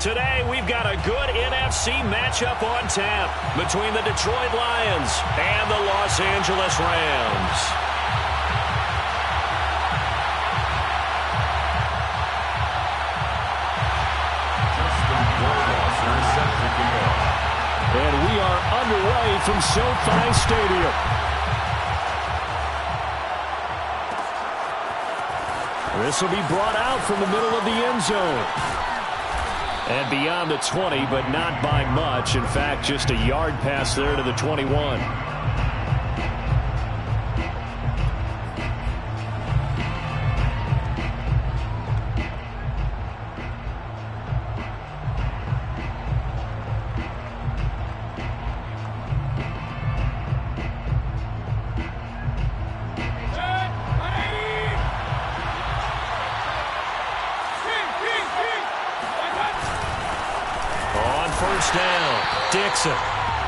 Today, we've got a good NFC matchup on tap between the Detroit Lions and the Los Angeles Rams. And we are underway from SoFi Stadium. This will be brought out from the middle of the end zone. And beyond the 20, but not by much. In fact, just a yard pass there to the 21.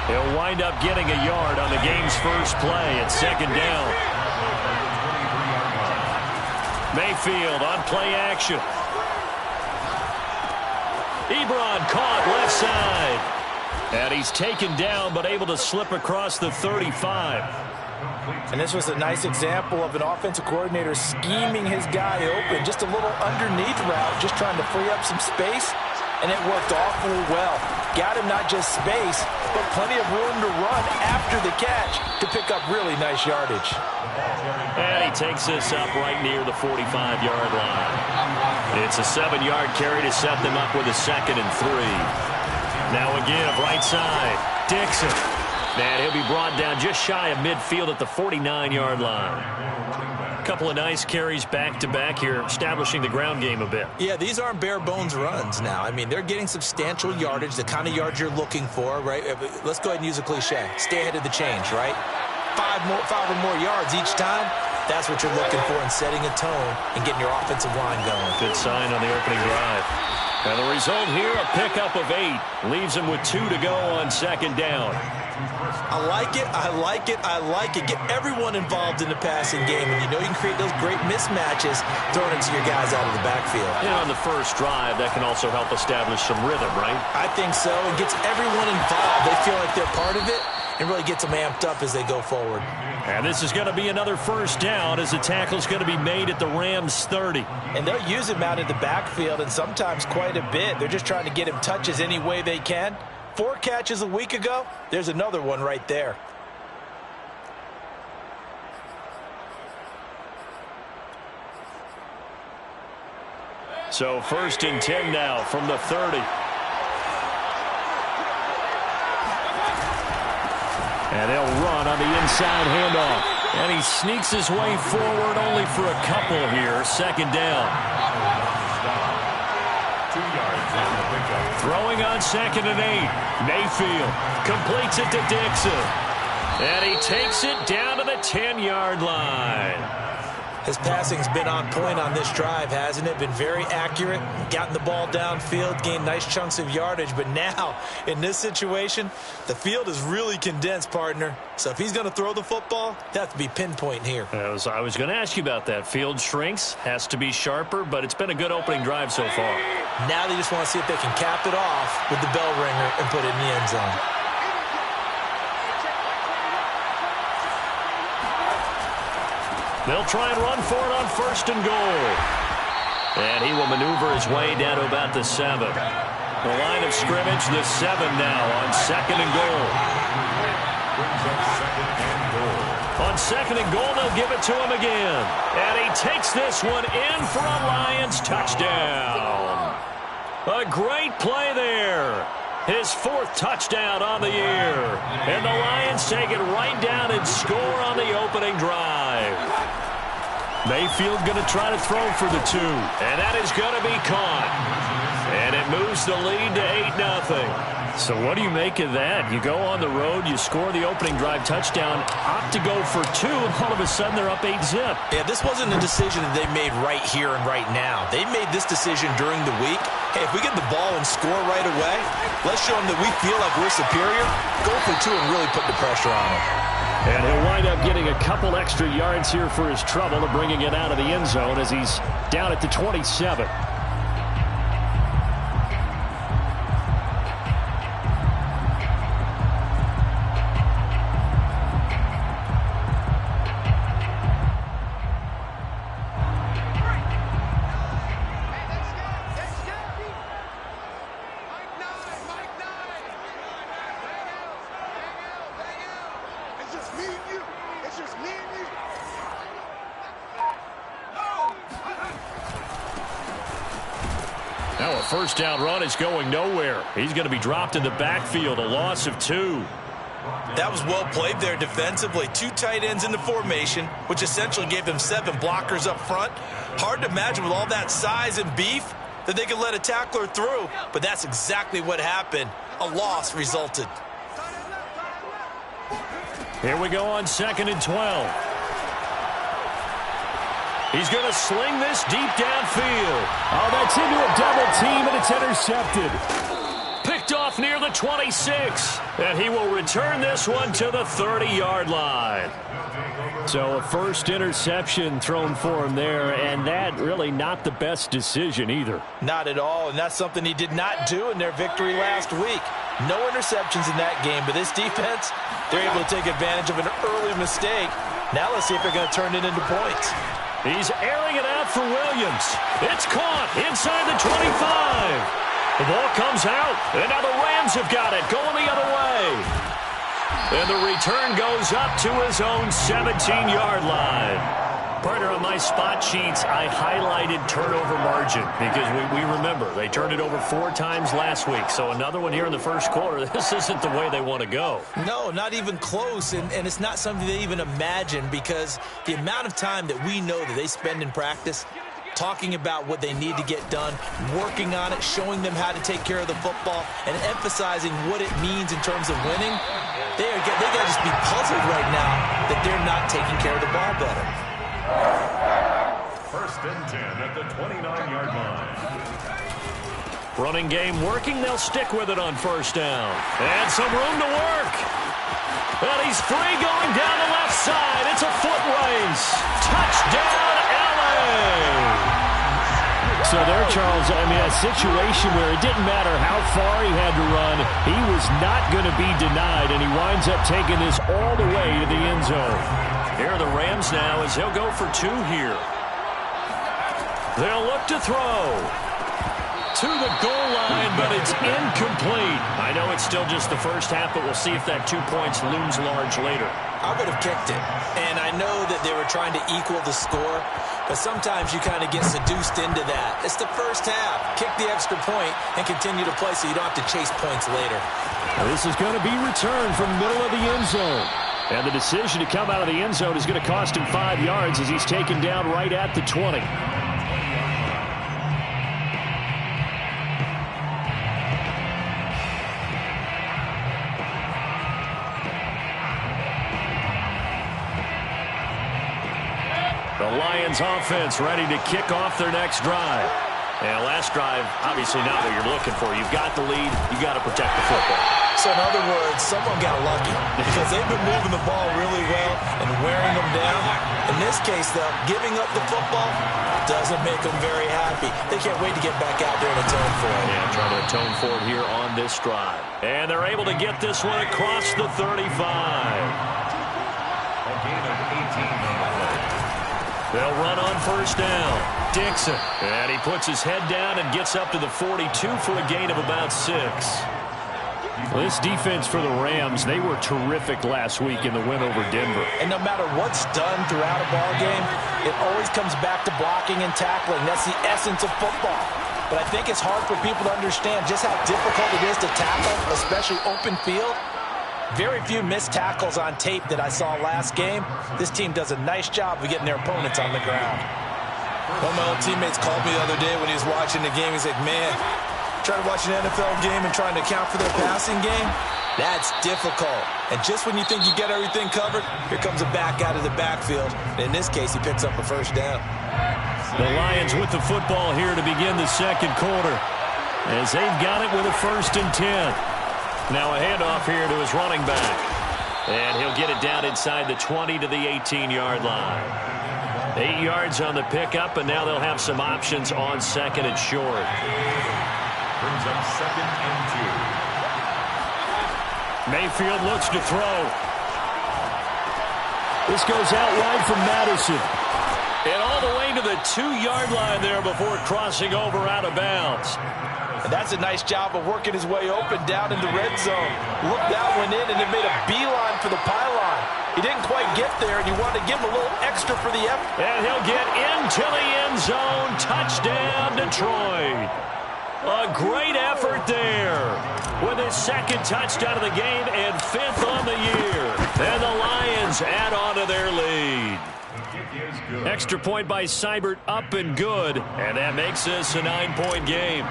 He'll wind up getting a yard on the game's first play at second down. Mayfield on play action. Ebron caught left side. And he's taken down but able to slip across the 35. And this was a nice example of an offensive coordinator scheming his guy open. Just a little underneath route, just trying to free up some space. And it worked awfully well. Got him not just space, but plenty of room to run after the catch to pick up really nice yardage. And he takes this up right near the 45-yard line. It's a 7-yard carry to set them up with a 2nd and 3. Now again, right side, Dixon. And he'll be brought down just shy of midfield at the 49-yard line. Couple of nice carries back-to-back here, establishing the ground game a bit. Yeah, these aren't bare-bones runs now. I mean, they're getting substantial yardage, the kind of yards you're looking for, right? Let's go ahead and use a cliche. Stay ahead of the change, right? Five or more yards each time. That's what you're looking for in setting a tone and getting your offensive line going. Good sign on the opening drive. And the result here, a pickup of 8. Leaves him with 2 to go on second down. I like it, I like it, I like it. Get everyone involved in the passing game, and you know you can create those great mismatches throwing it to your guys out of the backfield. And on the first drive, that can also help establish some rhythm, right? I think so. It gets everyone involved. They feel like they're part of it, and really gets them amped up as they go forward. And this is going to be another first down as the tackle's going to be made at the Rams' 30. And they'll use him out in the backfield, and sometimes quite a bit. They're just trying to get him touches any way they can. 4 catches a week ago, there's another one right there. So 1st and 10 now from the 30. And they'll run on the inside handoff. And he sneaks his way forward only for a couple here. 2nd down. Throwing on 2nd and 8. Mayfield completes it to Dixon. And he takes it down to the 10-yard line. His passing's been on point on this drive, hasn't it? Been very accurate, gotten the ball downfield, gained nice chunks of yardage. But now, in this situation, the field is really condensed, partner. So if he's going to throw the ball, that has to be pinpoint here. I was going to ask you about that. Field shrinks, has to be sharper, but it's been a good opening drive so far. Now they just want to see if they can cap it off with the bell ringer and put it in the end zone. They'll try and run for it on 1st and goal. And he will maneuver his way down to about the 7. The line of scrimmage, the 7 now on 2nd and goal. On 2nd and goal, they'll give it to him again. And he takes this one in for a Lions touchdown. A great play there. His 4th touchdown on the year. And the Lions take it right down and score on the opening drive. Mayfield going to try to throw for the 2. And that is going to be caught. And it moves the lead to 8-0. So what do you make of that? You go on the road, you score the opening drive touchdown, opt to go for 2, and all of a sudden they're up 8-zip. Yeah, this wasn't a decision that they made right here and right now. They made this decision during the week. Hey, if we get the ball and score right away, let's show them that we feel like we're superior. Go for 2 and really put the pressure on them. And he'll wind up getting a couple extra yards here for his trouble of bringing it out of the end zone as he's down at the 27. first down run is going nowhere. He's going to be dropped in the backfield, a loss of 2. That was well played there defensively. 2 tight ends in the formation, which essentially gave them 7 blockers up front. Hard to imagine with all that size and beef that they could let a tackler through, but that's exactly what happened. A loss resulted. Here we go on 2nd and 12. He's going to sling this deep downfield. Oh, that's into a double team, and it's intercepted. Picked off near the 26. And he will return this one to the 30-yard line. So a first interception thrown for him there, and that really not the best decision either. Not at all, and that's something he did not do in their victory last week. No interceptions in that game, but this defense, they're able to take advantage of an early mistake. Now let's see if they're going to turn it into points. He's airing it out for Williams. It's caught inside the 25. The ball comes out, and now the Rams have got it, going the other way. And the return goes up to his own 17-yard line. Partner, on my spot sheets, I highlighted turnover margin because we remember they turned it over 4 times last week. So another one here in the first quarter. This isn't the way they want to go. No, not even close, and it's not something they even imagine because the amount of time that we know that they spend in practice talking about what they need to get done, working on it, showing them how to take care of the football, and emphasizing what it means in terms of winning. They got to just be puzzled right now that they're not taking care of the ball better. 1st and 10 at the 29-yard line. Running game working. They'll stick with it on 1st down. And some room to work. And he's free going down the left side. It's a foot race. Touchdown, LA! So there, Charles, I mean, a situation where it didn't matter how far he had to run, he was not going to be denied, and he winds up taking this all the way to the end zone. Here are the Rams now as he'll go for 2 here. They'll look to throw. To the goal line, but it's incomplete. I know it's still just the first half, but we'll see if that 2 points looms large later. I would have kicked it, and I know that they were trying to equal the score, but sometimes you kind of get seduced into that. It's the first half. Kick the extra point and continue to play so you don't have to chase points later. This is going to be returned from the middle of the end zone. And the decision to come out of the end zone is going to cost him 5 yards as he's taken down right at the 20. The Lions offense ready to kick off their next drive. And last drive, obviously not what you're looking for. You've got the lead. You got to protect the football. So in other words, someone got lucky because they've been moving the ball really well and wearing them down. In this case, though, giving up the football doesn't make them very happy. They can't wait to get back out there and atone for it. Yeah, trying to atone for it here on this drive. And they're able to get this one across the 35. A gain of 18 on the play. They'll run on 1st down. Dixon. And he puts his head down and gets up to the 42 for a gain of about 6. Well, this defense for the Rams, they were terrific last week in the win over Denver. And no matter what's done throughout a ball game, it always comes back to blocking and tackling. That's the essence of football. But I think it's hard for people to understand just how difficult it is to tackle, especially open field. Very few missed tackles on tape that I saw last game. This team does a nice job of getting their opponents on the ground. One of my old teammates called me the other day when he was watching the game. He's like, man, trying to watch an NFL game and trying to account for their passing game, that's difficult. And just when you think you get everything covered, here comes a back out of the backfield. And in this case, he picks up a 1st down. The Lions with the football here to begin the 2nd quarter as they've got it with a 1st and 10. Now a handoff here to his running back. And he'll get it down inside the 20 to the 18-yard line. 8 yards on the pickup, and now they'll have some options on 2nd and short. Brings up 2nd and 2. Mayfield looks to throw. This goes out wide from Madison. And all the way to the 2-yard line there before crossing over out of bounds. And that's a nice job of working his way open down in the red zone. Looked that one in and it made a beeline for the pylon. He didn't quite get there, and you wanted to give him a little extra for the effort. And he'll get into the end zone. Touchdown, Detroit. A great effort there with his second touchdown of the game and 5th on the year. And the Lions add on to their lead. Extra point by Seibert, up and good. And that makes this a 9-point game.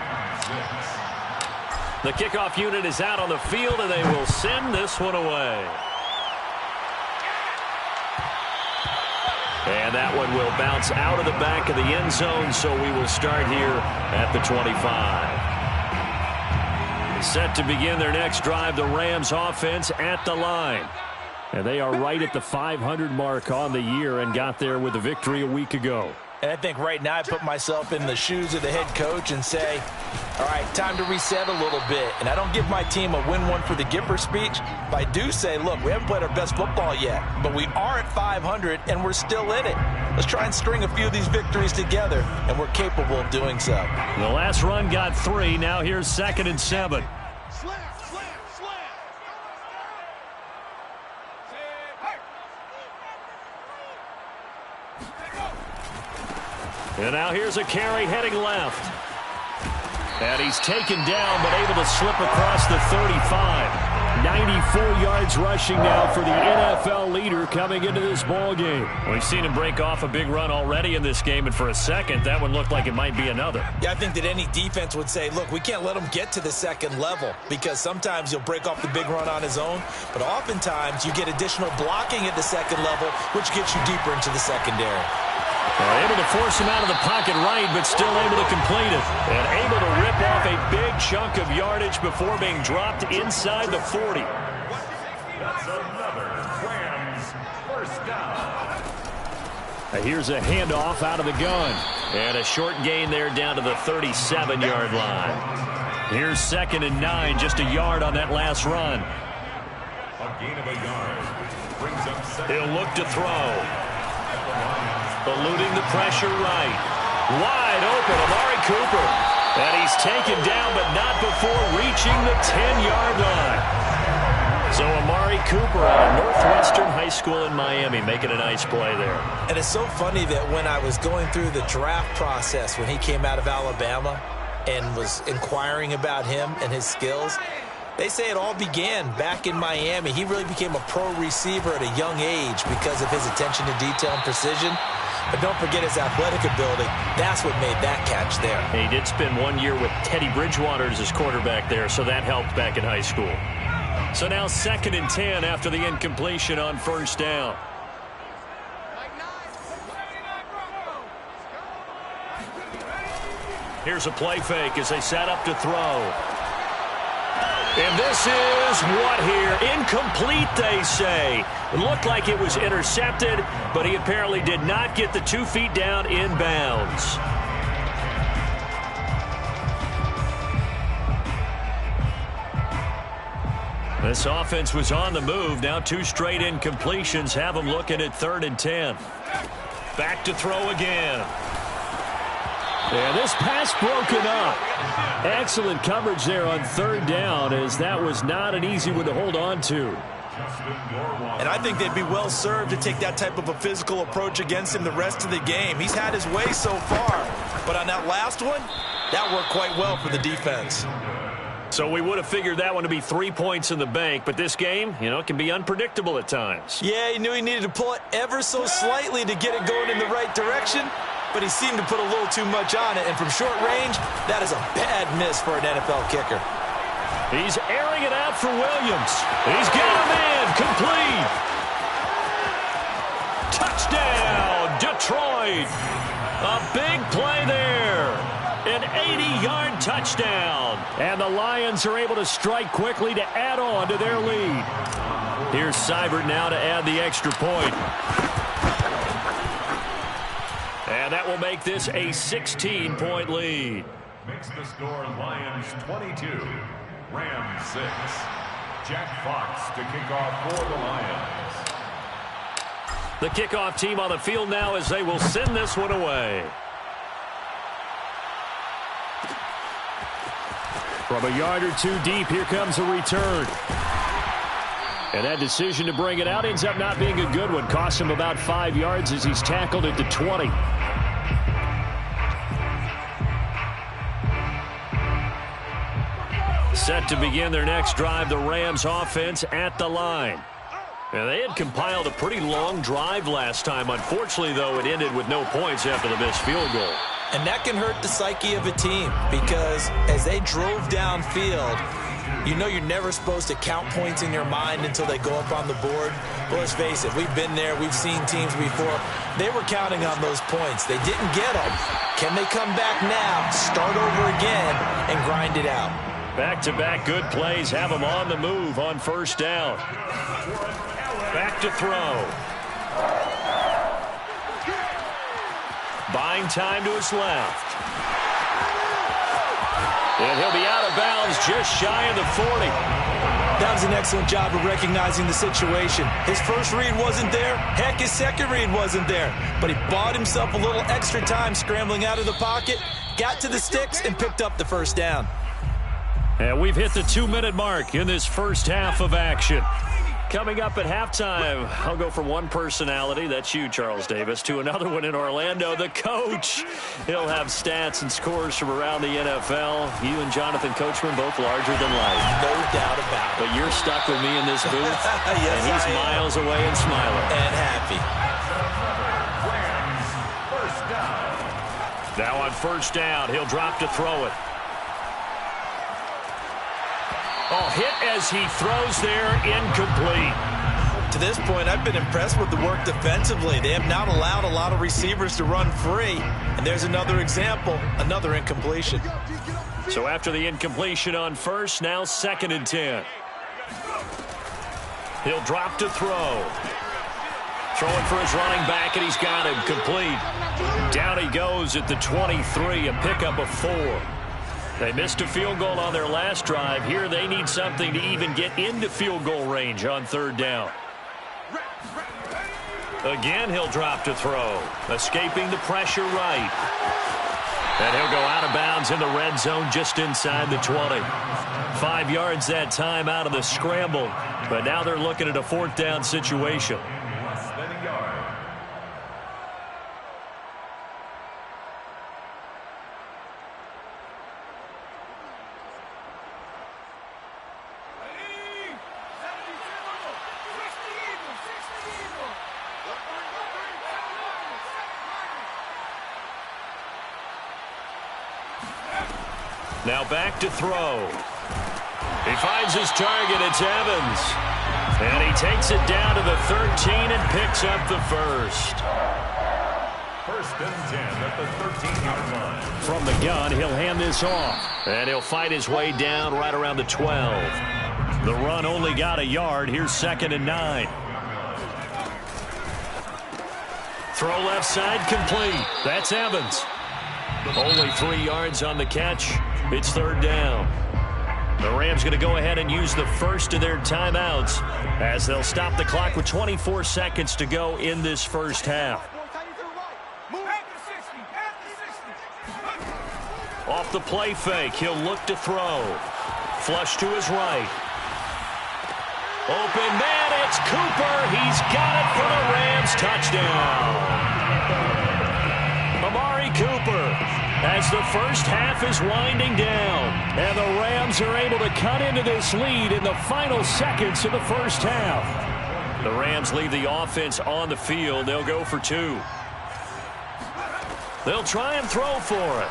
The kickoff unit is out on the field, and they will send this one away. And that one will bounce out of the back of the end zone, so we will start here at the 25. Set to begin their next drive, the Rams offense at the line. And they are right at the 500 mark on the year and got there with a victory a week ago. And I think right now I put myself in the shoes of the head coach and say, all right, time to reset a little bit. And I don't give my team a win one for the Gipper speech, but I do say, look, we haven't played our best football yet, but we are at 500 and we're still in it. Let's try and string a few of these victories together, and we're capable of doing so. The last run got 3. Now here's 2nd and 7. And now here's a carry heading left. And he's taken down, but able to slip across the 35. 94 yards rushing now for the NFL leader coming into this ball game. We've seen him break off a big run already in this game, and for a second, that one looked like it might be another. Yeah, I think that any defense would say, look, we can't let him get to the second level, because sometimes he'll break off the big run on his own, but oftentimes you get additional blocking at the second level, which gets you deeper into the secondary. Able to force him out of the pocket right, but still able to complete it. And able to rip off a big chunk of yardage before being dropped inside the 40. That's another Rams first down. Here's a handoff out of the gun. And a short gain there down to the 37-yard line. Here's 2nd and 9, just a yard on that last run. A gain of a yard. Brings up 2nd. He'll look to throw. Eluding the pressure right. Wide open, Amari Cooper. And he's taken down, but not before reaching the 10-yard line. So Amari Cooper out of Northwestern High School in Miami making a nice play there. And it's so funny that when I was going through the draft process when he came out of Alabama and was inquiring about him and his skills, they say it all began back in Miami. He really became a pro receiver at a young age because of his attention to detail and precision. But don't forget his athletic ability. That's what made that catch there. He did spend 1 year with Teddy Bridgewater as his quarterback there, so that helped back in high school. So now 2nd and 10 after the incompletion on first down. Here's a play fake as they set up to throw. And this is what here? Incomplete, they say. It looked like it was intercepted, but he apparently did not get the 2 feet down in bounds. This offense was on the move. Now 2 straight incompletions have them looking at 3rd and 10. Back to throw again. And this pass broken up. Excellent coverage there on 3rd down, as that was not an easy one to hold on to. And I think they'd be well served to take that type of a physical approach against him the rest of the game. He's had his way so far, but on that last one, that worked quite well for the defense. So we would have figured that one to be 3 points in the bank, but this game, you know, can be unpredictable at times. Yeah, he knew he needed to pull it ever so slightly to get it going in the right direction, but he seemed to put a little too much on it, and from short range, that is a bad miss for an NFL kicker. He's airing it out for Williams. He's got a man, complete. Touchdown, Detroit. A big play there. An 80-yard touchdown. And the Lions are able to strike quickly to add on to their lead. Here's Seibert now to add the extra point. And that will make this a 16-point lead. Makes the score Lions 22, Rams 6. Jack Fox to kick off for the Lions. The kickoff team on the field now as they will send this one away. From a yard or 2 deep, here comes a return. And that decision to bring it out ends up not being a good one. Costs him about 5 yards as he's tackled at the 20. Set to begin their next drive, the Rams offense at the line. And they had compiled a pretty long drive last time. Unfortunately, though, it ended with no points after the missed field goal. And that can hurt the psyche of a team because as they drove downfield, you know you're never supposed to count points in your mind until they go up on the board. But let's face it, we've been there. We've seen teams before. They were counting on those points. They didn't get them. Can they come back now, start over again, and grind it out? Back-to-back good plays have them on the move on first down. Back to throw. Buying time to his left. And he'll be out of bounds just shy of the 40. That was an excellent job of recognizing the situation. His first read wasn't there. Heck, his second read wasn't there. But he bought himself a little extra time scrambling out of the pocket, got to the sticks, and picked up the first down. And we've hit the 2-minute mark in this first half of action. Coming up at halftime, I'll go from one personality, that's you, Charles Davis, to another one in Orlando, the coach. He'll have stats and scores from around the NFL. You and Jonathan Coachman, both larger than life. No doubt about it. But you're stuck with me in this booth, yes, and he's miles away and smiling. And happy. Now on first down, he'll drop to throw it. Oh, hit as he throws there, incomplete. To this point, I've been impressed with the work defensively. They have not allowed a lot of receivers to run free. And there's another example, another incompletion. So after the incompletion on first, now 2nd and 10. He'll drop to throw. Throwing for his running back, and he's got him complete. Down he goes at the 23, a pickup of 4. They missed a field goal on their last drive. Here they need something to even get into field goal range on 3rd down. Again, he'll drop to throw. Escaping the pressure right. And he'll go out of bounds in the red zone just inside the 20. 5 yards that time out of the scramble. But now they're looking at a 4th down situation. Now back to throw. He finds his target. It's Evans. And he takes it down to the 13 and picks up the first. 1st and 10 at the 13-yard line. From the gun, he'll hand this off. And he'll fight his way down right around the 12. The run only got a yard. Here's 2nd and 9. Throw left side complete. That's Evans. Only 3 yards on the catch. It's 3rd down. The Rams going to go ahead and use the first of their timeouts as they'll stop the clock with 24 seconds to go in this first half. Off the play fake, he'll look to throw. Flush to his right. Open man, it's Cooper. He's got it for the Rams. Touchdown. Amari Cooper. As the first half is winding down, and the Rams are able to cut into this lead in the final seconds of the first half. The Rams leave the offense on the field. They'll go for 2. They'll try and throw for it.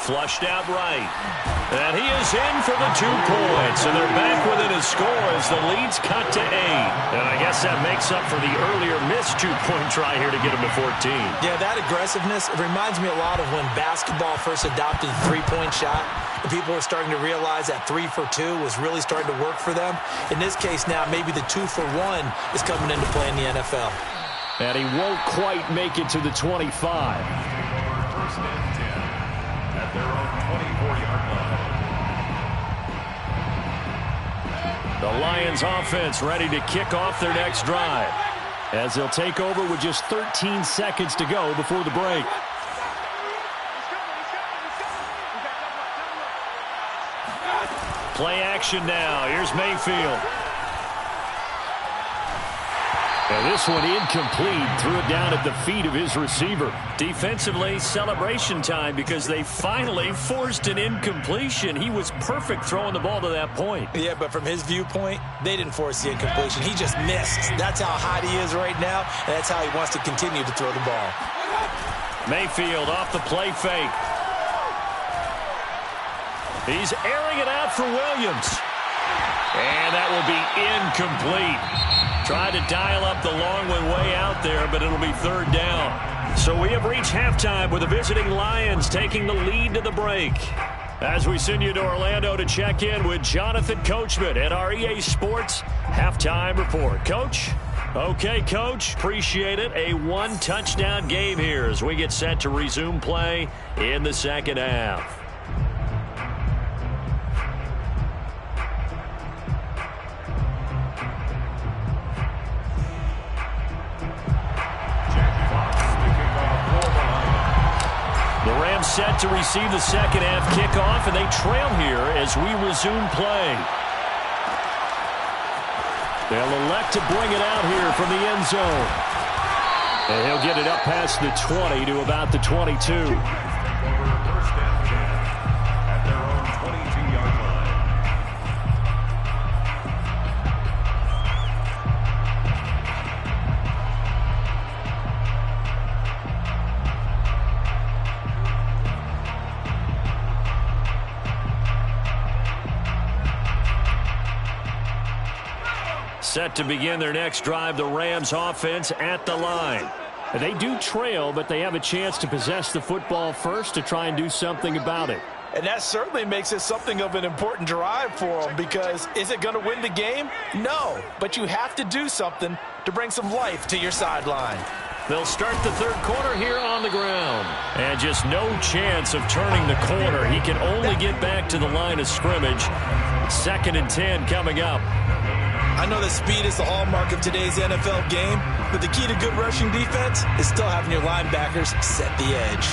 Flushed out right. And he is in for the 2 points. And they're back within a score as the lead's cut to 8. And I guess that makes up for the earlier missed 2-point try here to get him to 14. Yeah, that aggressiveness, it reminds me a lot of when basketball first adopted the 3-point shot. And people were starting to realize that 3 for 2 was really starting to work for them. In this case now, maybe the 2 for 1 is coming into play in the NFL. And he won't quite make it to the 25. 1st and 10 at their own 24-yard line. The Lions offense ready to kick off their next drive as they'll take over with just 13 seconds to go before the break. Play action now. Here's Mayfield. And this one incomplete. Threw it down at the feet of his receiver. Defensively, celebration time because they finally forced an incompletion. He was perfect throwing the ball to that point. Yeah, but from his viewpoint, they didn't force the incompletion. He just missed. That's how hot he is right now, and that's how he wants to continue to throw the ball. Mayfield off the play fake. He's airing it out for Williams. And that will be incomplete. Tried to dial up the long one way out there, but it'll be third down. So we have reached halftime with the visiting Lions taking the lead to the break. As we send you to Orlando to check in with Jonathan Coachman at our EA Sports Halftime Report. Coach? Okay, Coach. Appreciate it. A one-touchdown game here as we get set to resume play in the second half. Set to receive the second half kickoff, and they trail here as we resume play. They'll elect to bring it out here from the end zone. And he'll get it up past the 20 to about the 22. Set to begin their next drive, the Rams offense at the line. They do trail, but they have a chance to possess the football first to try and do something about it. And that certainly makes it something of an important drive for them, because is it going to win the game? No, but you have to do something to bring some life to your sideline. They'll start the third quarter here on the ground. And just no chance of turning the corner. He can only get back to the line of scrimmage. 2nd and 10 coming up. I know that speed is the hallmark of today's NFL game, but the key to good rushing defense is still having your linebackers set the edge.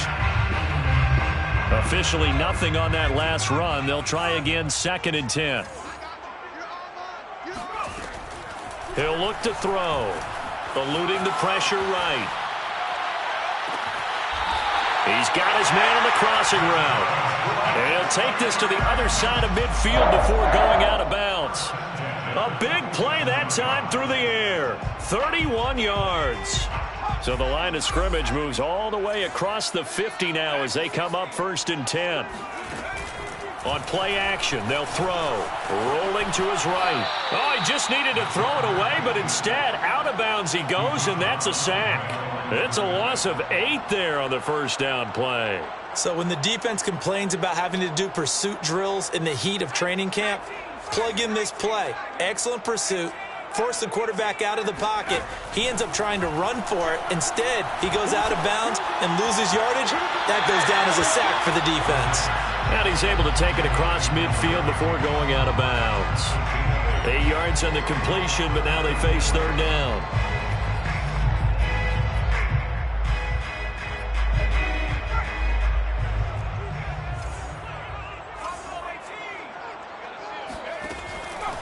Officially nothing on that last run. They'll try again, 2nd and 10. He'll look to throw. Eluding the pressure right. He's got his man on the crossing route. And he'll take this to the other side of midfield before going out of bounds. A big play that time through the air. 31 yards. So the line of scrimmage moves all the way across the 50 now as they come up 1st and 10. On play action, they'll throw. Rolling to his right. Oh, he just needed to throw it away, but instead, out of bounds he goes, and that's a sack. It's a loss of 8 there on the first down play. So when the defense complains about having to do pursuit drills in the heat of training camp, plug in this play. Excellent pursuit. Force the quarterback out of the pocket. He ends up trying to run for it. Instead, he goes out of bounds and loses yardage. That goes down as a sack for the defense. And he's able to take it across midfield before going out of bounds. 8 yards on the completion, but now they face third down.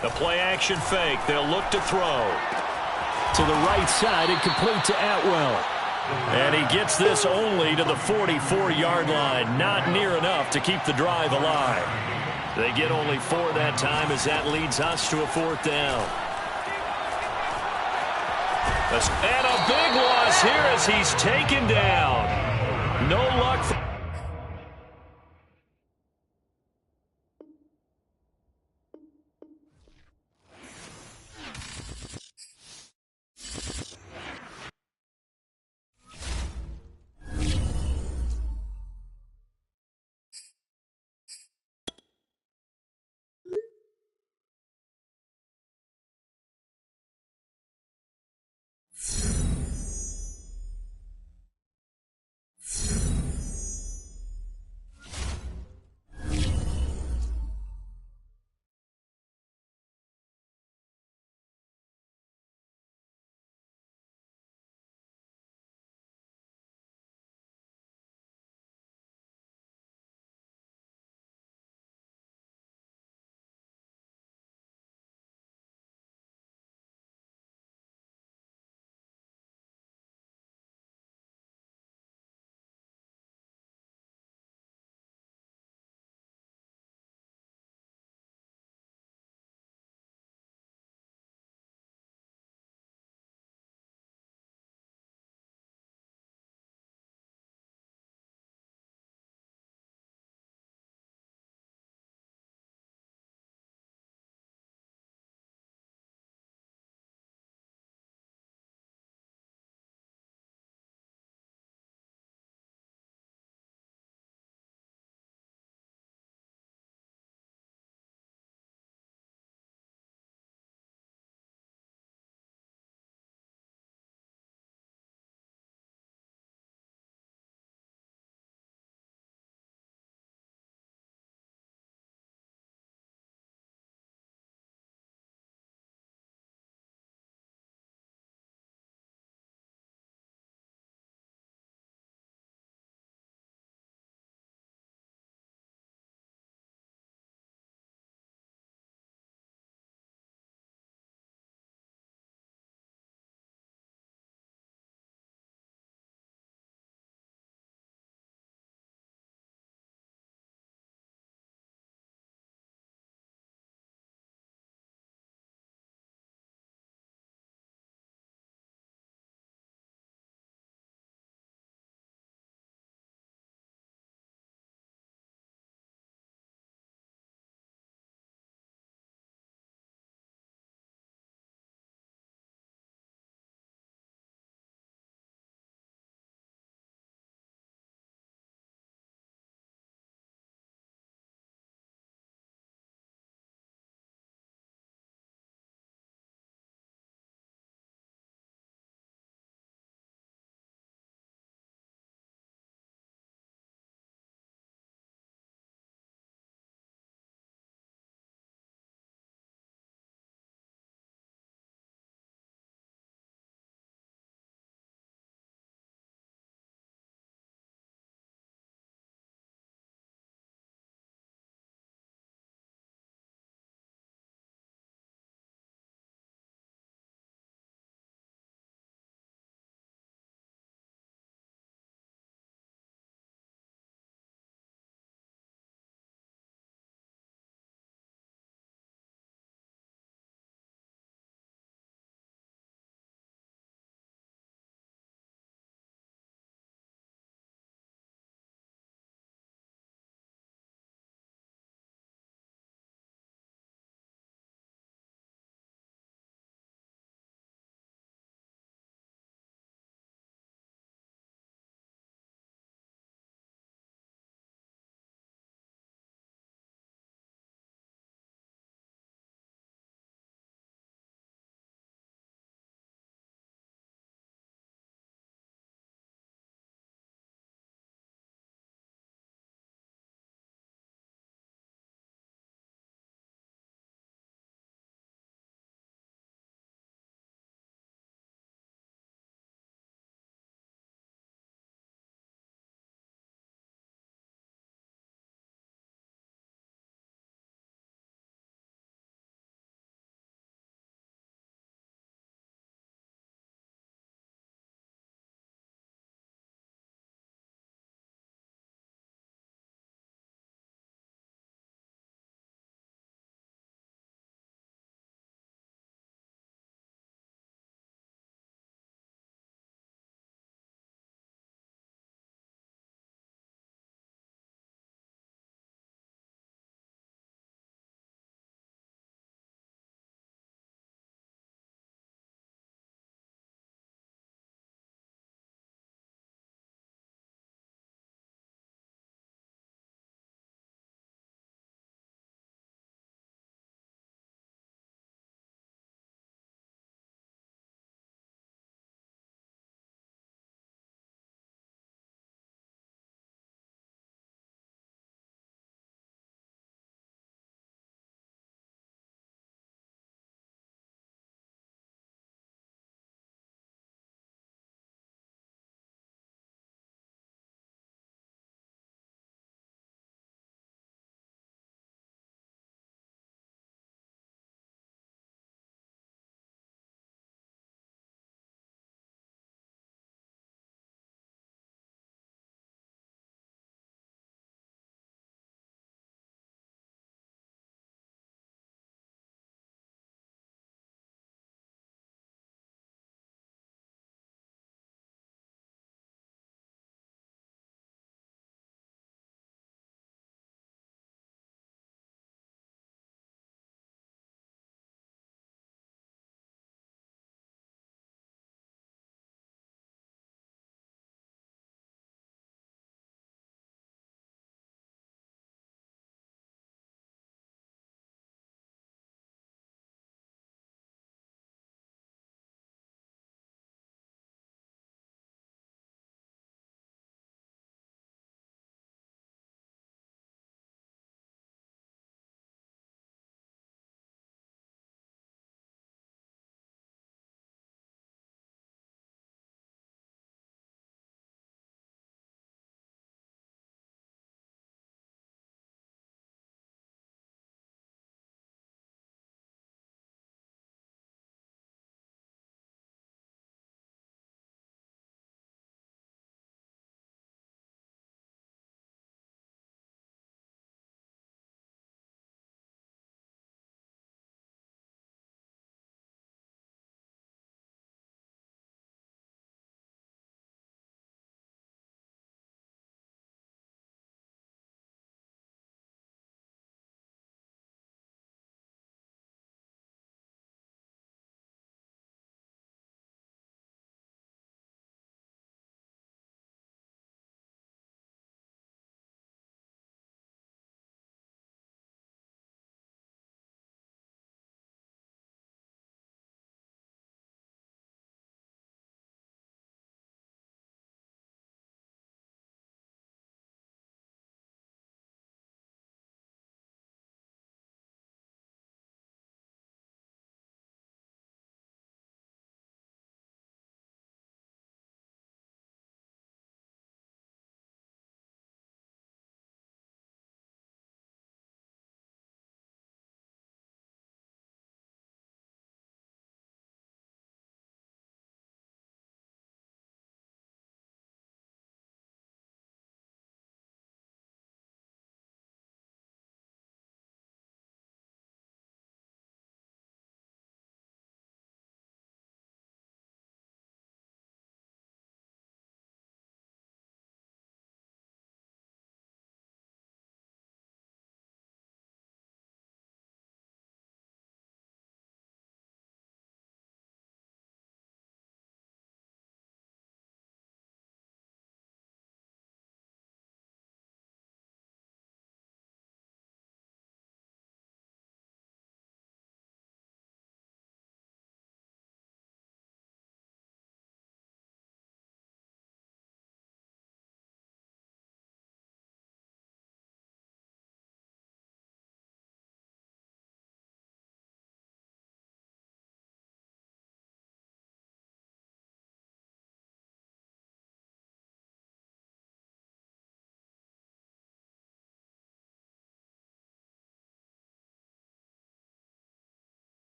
The play-action fake. They'll look to throw. To the right side and complete to Atwell. And he gets this only to the 44-yard line. Not near enough to keep the drive alive. They get only 4 that time as that leads us to a 4th down. And a big loss here as he's taken down. No luck for...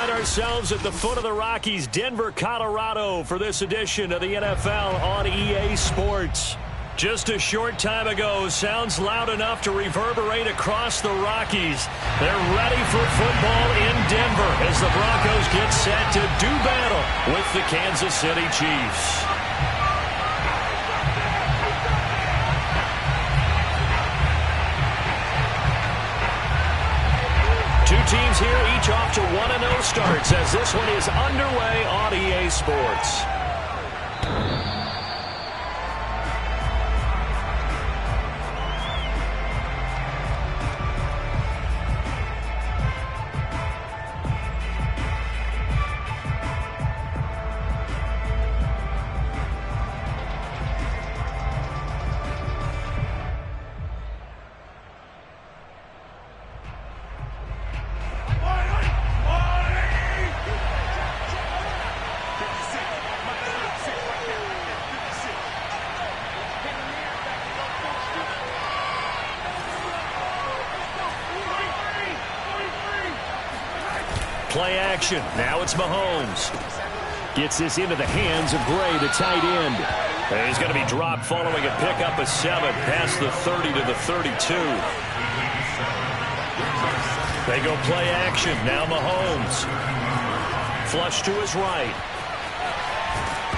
find ourselves at the foot of the Rockies, Denver, Colorado, for this edition of the NFL on EA Sports. Just a short time ago, sounds loud enough to reverberate across the Rockies. They're ready for football in Denver as the Broncos get set to do battle with the Kansas City Chiefs. Two teams here, each off to 1-0 starts as this one is underway on EA Sports. Play action. Now it's Mahomes. Gets this into the hands of Gray, the tight end. And he's going to be dropped following a pickup of 7 past the 30 to the 32. They go play action. Now Mahomes. Flush to his right.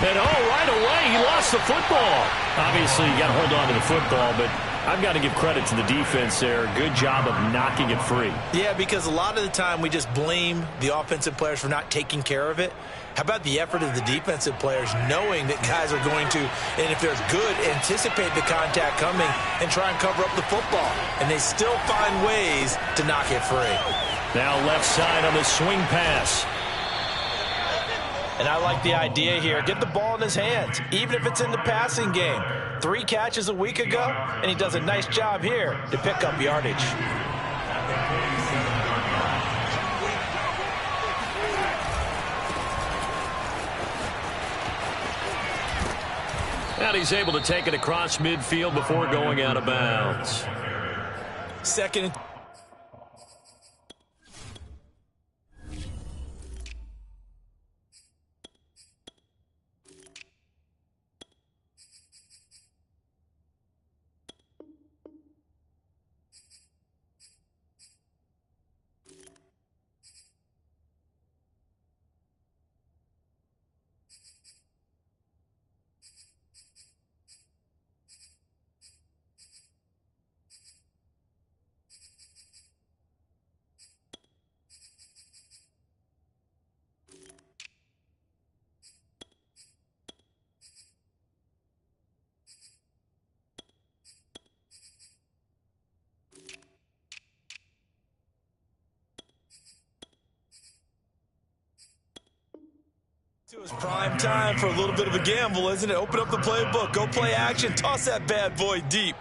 And right away, he lost the football. Obviously, you got to hold on to the football, but I've got to give credit to the defense there. Good job of knocking it free. Yeah, because a lot of the time we just blame the offensive players for not taking care of it. How about the effort of the defensive players knowing that guys are going to, and if they're good, anticipate the contact coming and try and cover up the football. And they still find ways to knock it free. Now left side on the swing pass. And I like the idea here. Get the ball in his hands, even if it's in the passing game. 3 catches a week ago, and he does a nice job here to pick up yardage. And he's able to take it across midfield before going out of bounds. Second. It's prime time for a little bit of a gamble, isn't it? Open up the playbook, go play action, toss that bad boy deep.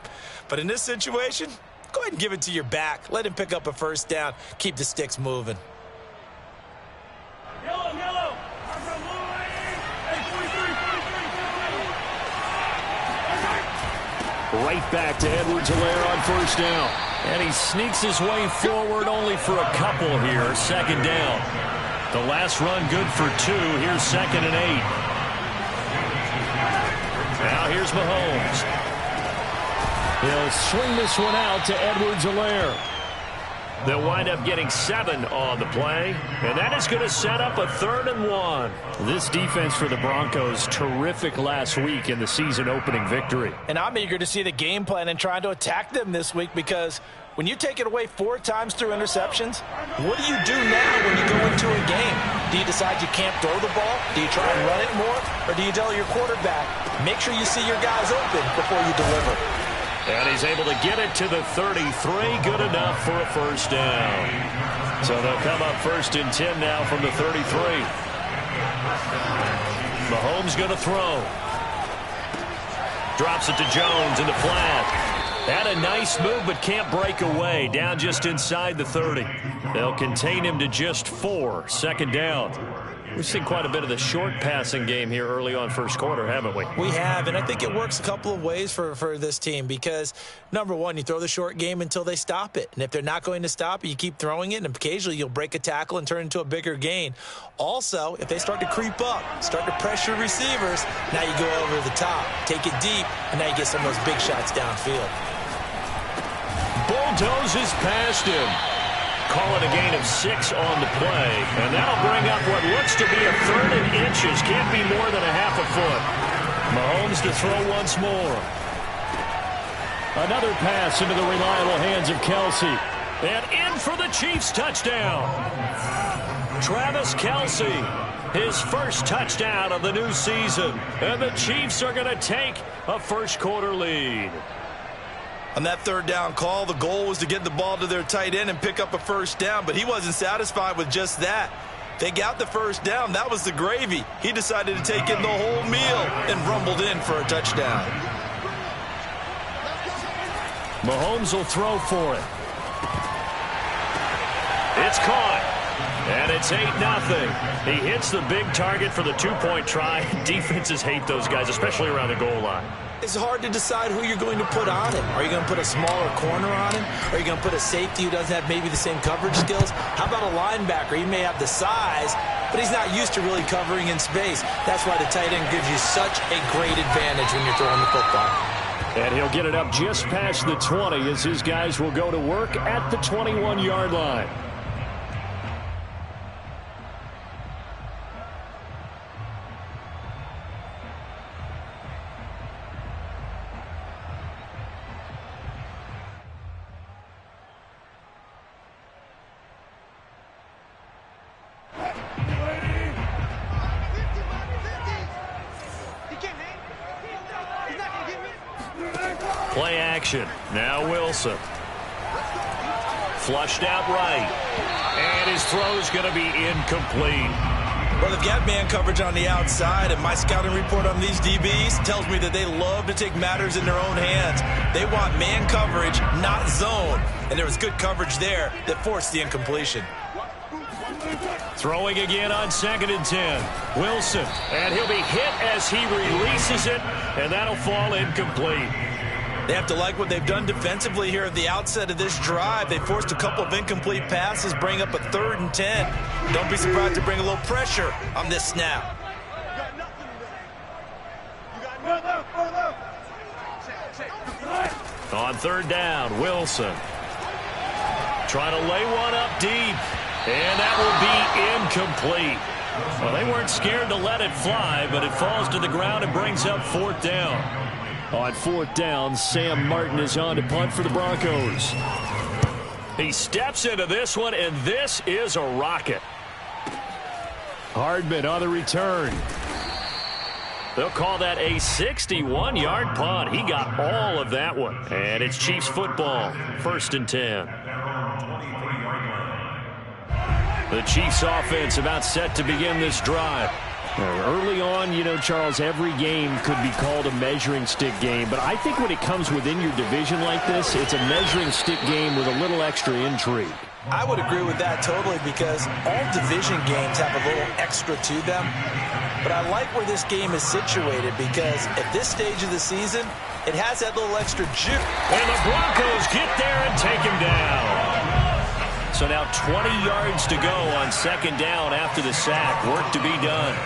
But in this situation, go ahead and give it to your back. Let him pick up a first down. Keep the sticks moving. Yellow. Right back to Edwards-Helaire on first down. And he sneaks his way forward only for a couple here. Second down. The last run good for 2. Here's 2nd and 8. Now here's Mahomes. He'll swing this one out to Edwards-Helaire. They'll wind up getting 7 on the play, and that is going to set up a 3rd and 1. This defense for the Broncos, terrific last week in the season-opening victory. And I'm eager to see the game plan and trying to attack them this week, because when you take it away 4 times through interceptions, what do you do now when you go into a game? Do you decide you can't throw the ball? Do you try and run it more? Or do you tell your quarterback, make sure you see your guys open before you deliver? And he's able to get it to the 33. Good enough for a first down. So they'll come up 1st and 10 now from the 33. Mahomes going to throw. Drops it to Jones in the flat. Had a nice move, but can't break away. Down just inside the 30. They'll contain him to just 4. Second down. We've seen quite a bit of the short passing game here early on first quarter, haven't we? We have, and I think it works a couple of ways for this team because, number one, you throw the short game until they stop it. And if they're not going to stop it, you keep throwing it, and occasionally you'll break a tackle and turn it into a bigger gain. Also, if they start to creep up, start to pressure receivers, now you go over the top, take it deep, and now you get some of those big shots downfield. Bulldozes past him. Call it a gain of 6 on the play. And that'll bring up what looks to be a 3rd and inches. Can't be more than a half a foot. Mahomes to throw once more. Another pass into the reliable hands of Kelce. And in for the Chiefs touchdown. Travis Kelce, his first touchdown of the new season. And the Chiefs are going to take a first quarter lead. On that 3rd down call, the goal was to get the ball to their tight end and pick up a first down, but he wasn't satisfied with just that. They got the first down. That was the gravy. He decided to take in the whole meal and rumbled in for a touchdown. Mahomes will throw for it. It's caught. And it's 8-0. He hits the big target for the 2-point try. Defenses hate those guys, especially around the goal line. It's hard to decide who you're going to put on him. Are you going to put a smaller corner on him? Are you going to put a safety who doesn't have maybe the same coverage skills? How about a linebacker? He may have the size, but he's not used to really covering in space. That's why the tight end gives you such a great advantage when you're throwing the football. And he'll get it up just past the 20 as his guys will go to work at the 21-yard line. Play action. Now Wilson. Flushed out right. And his throw's going to be incomplete. Well, they've got man coverage on the outside, and my scouting report on these DBs tells me that they love to take matters in their own hands. They want man coverage, not zone. And there was good coverage there that forced the incompletion. Throwing again on 2nd and 10. Wilson. And he'll be hit as he releases it, and that'll fall incomplete. They have to like what they've done defensively here at the outset of this drive. They forced a couple of incomplete passes, bring up a 3rd and 10. Don't be surprised to bring a little pressure on this snap. On 3rd down, Wilson. Trying to lay one up deep. And that will be incomplete. Well, they weren't scared to let it fly, but it falls to the ground and brings up 4th down. On 4th down, Sam Martin is on to punt for the Broncos. He steps into this one, and this is a rocket. Hardman on the return. They'll call that a 61-yard punt. He got all of that one. And it's Chiefs football, 1st and 10. The Chiefs offense about set to begin this drive. Early on, you know, Charles, every game could be called a measuring stick game. But I think when it comes within your division like this, it's a measuring stick game with a little extra intrigue. I would agree with that totally because all division games have a little extra to them. But I like where this game is situated because at this stage of the season, it has that little extra juice. And the Broncos get there and take him down. So now 20 yards to go on 2nd down after the sack. Work to be done.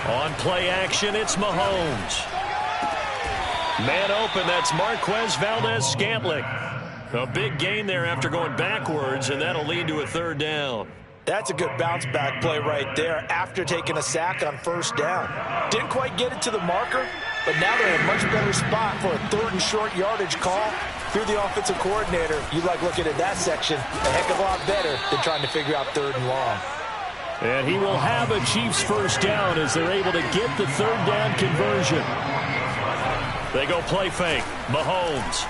On play action, it's Mahomes. Man open, that's Marquez Valdez-Scantling. A big gain there after going backwards, and that'll lead to a 3rd down. That's a good bounce-back play right there after taking a sack on 1st down. Didn't quite get it to the marker, but now they're in a much better spot for a 3rd and short yardage call. If you're the offensive coordinator, you like looking at that section a heck of a lot better than trying to figure out 3rd and long. And he will have a Chiefs 1st down as they're able to get the 3rd down conversion. They go play fake. Mahomes.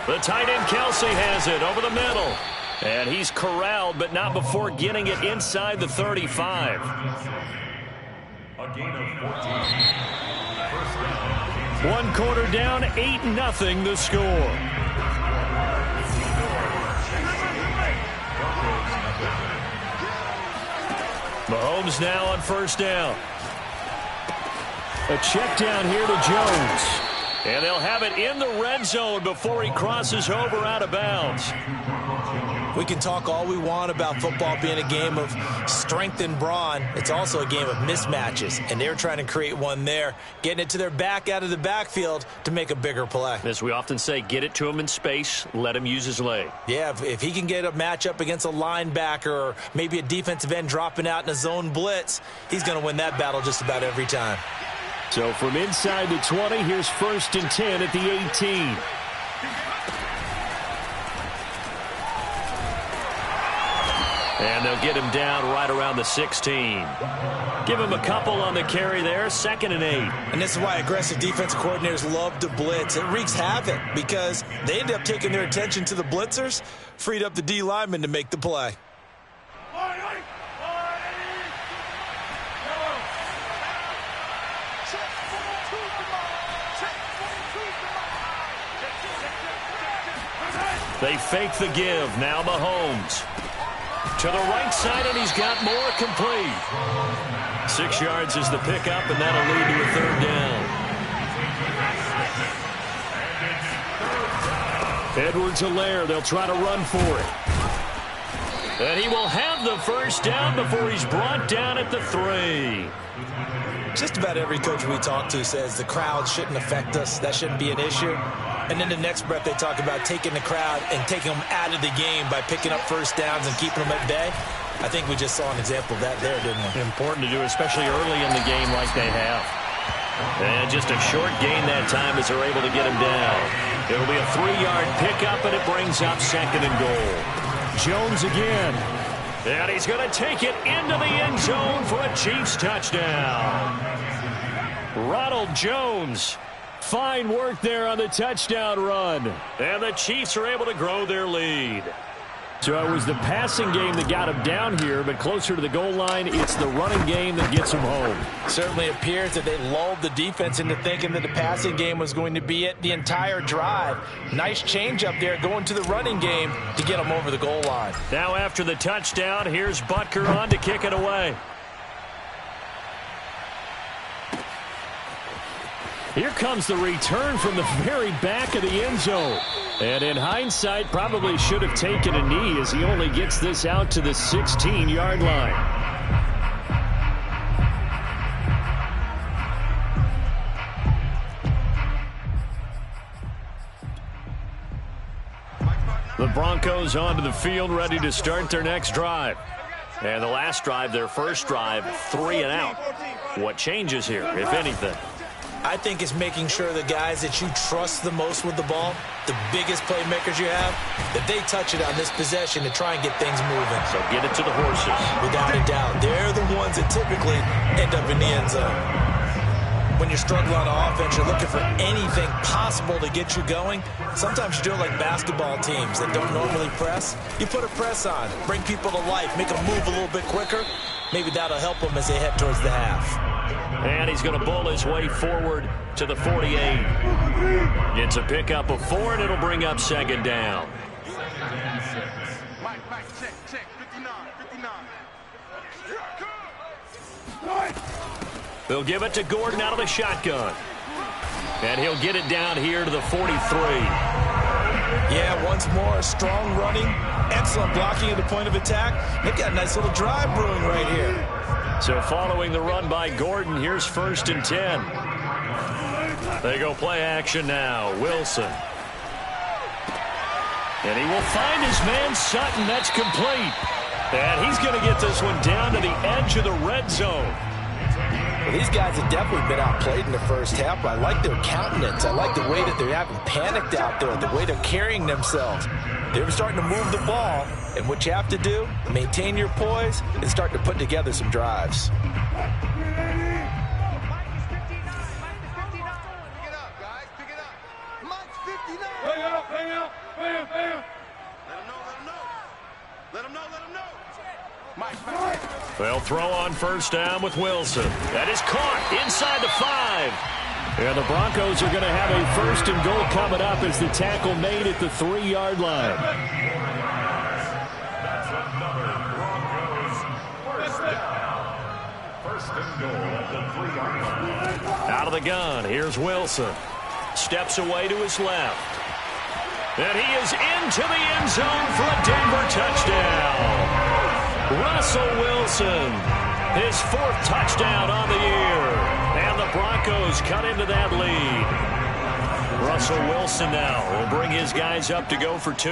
The tight end Kelce has it over the middle. And he's corralled, but not before getting it inside the 35. A gain of 14. 1st down, Kansas One quarter down, 8-0 the score. Mahomes now on first down. A check down here to Jones. And they'll have it in the red zone before he crosses over out of bounds. We can talk all we want about football being a game of strength and brawn. It's also a game of mismatches, and they're trying to create one there, getting it to their back out of the backfield to make a bigger play. As we often say, get it to him in space, let him use his leg. Yeah, if he can get a matchup against a linebacker or maybe a defensive end dropping out in a zone blitz, he's going to win that battle just about every time. So from inside the 20, here's 1st and 10 at the 18. And they'll get him down right around the 16. Give him a couple on the carry there, 2nd and 8. And this is why aggressive defensive coordinators love to blitz. It wreaks havoc because they end up taking their attention to the blitzers, freed up the D lineman to make the play. They fake the give. Now Mahomes. To the right side, and he's got more complete. 6 yards is the pickup, and that'll lead to a 3rd down. Edwards-Helaire, they'll try to run for it. And he will have the 1st down before he's brought down at the 3. Just about every coach we talk to says the crowd shouldn't affect us. That shouldn't be an issue. And then the next breath they talk about taking the crowd and taking them out of the game by picking up 1st downs and keeping them at bay. I think we just saw an example of that there, didn't we? Important to do, especially early in the game like they have. And just a short gain that time as they're able to get him down. It'll be a 3-yard pickup, and it brings up 2nd and goal. Jones again. And he's going to take it into the end zone for a Chiefs touchdown. Ronald Jones. Fine work there on the touchdown run. And the Chiefs are able to grow their lead. So it was the passing game that got him down here, but closer to the goal line, it's the running game that gets him home. Certainly appears that they lulled the defense into thinking that the passing game was going to be it the entire drive. Nice change up there going to the running game to get them over the goal line. Now after the touchdown, here's Butker on to kick it away. Here comes the return from the very back of the end zone. And in hindsight, probably should have taken a knee as he only gets this out to the 16-yard line. The Broncos onto the field, ready to start their next drive. And the last drive, their first drive, 3 and out. What changes here, if anything? I think it's making sure the guys that you trust the most with the ball, the biggest playmakers you have, that they touch it on this possession to try and get things moving. So get it to the horses. Without a doubt. They're the ones that typically end up in the end zone. When you're struggling on offense, you're looking for anything possible to get you going. Sometimes you do it like basketball teams that don't normally press. You put a press on, bring people to life, make them move a little bit quicker. Maybe that'll help them as they head towards the half. And he's going to bowl his way forward to the 48. Gets a pickup of 4, and it'll bring up 2nd down. They'll give it to Gordon out of the shotgun. And he'll get it down here to the 43. Yeah, once more, strong running, excellent blocking at the point of attack. They've got a nice little drive brewing right here. So following the run by Gordon, here's 1st and 10. They go play action now. Wilson. And he will find his man Sutton. That's complete. And he's going to get this one down to the edge of the red zone. Well, these guys have definitely been outplayed in the first half, but I like their countenance. I like the way that they're having panicked out there, the way they're carrying themselves. They're starting to move the ball, and what you have to do, maintain your poise and start to put together some drives. They'll throw on first down with Wilson. That is caught inside the 5. And the Broncos are going to have a 1st and goal coming up as the tackle made at the 3-yard line. That's another Broncos first down. 1st and goal at the 3-yard line. Out of the gun, here's Wilson. Steps away to his left. And he is into the end zone for a Denver touchdown. Russell Wilson, his 4th touchdown on the year. And the Broncos cut into that lead. Russell Wilson now will bring his guys up to go for 2.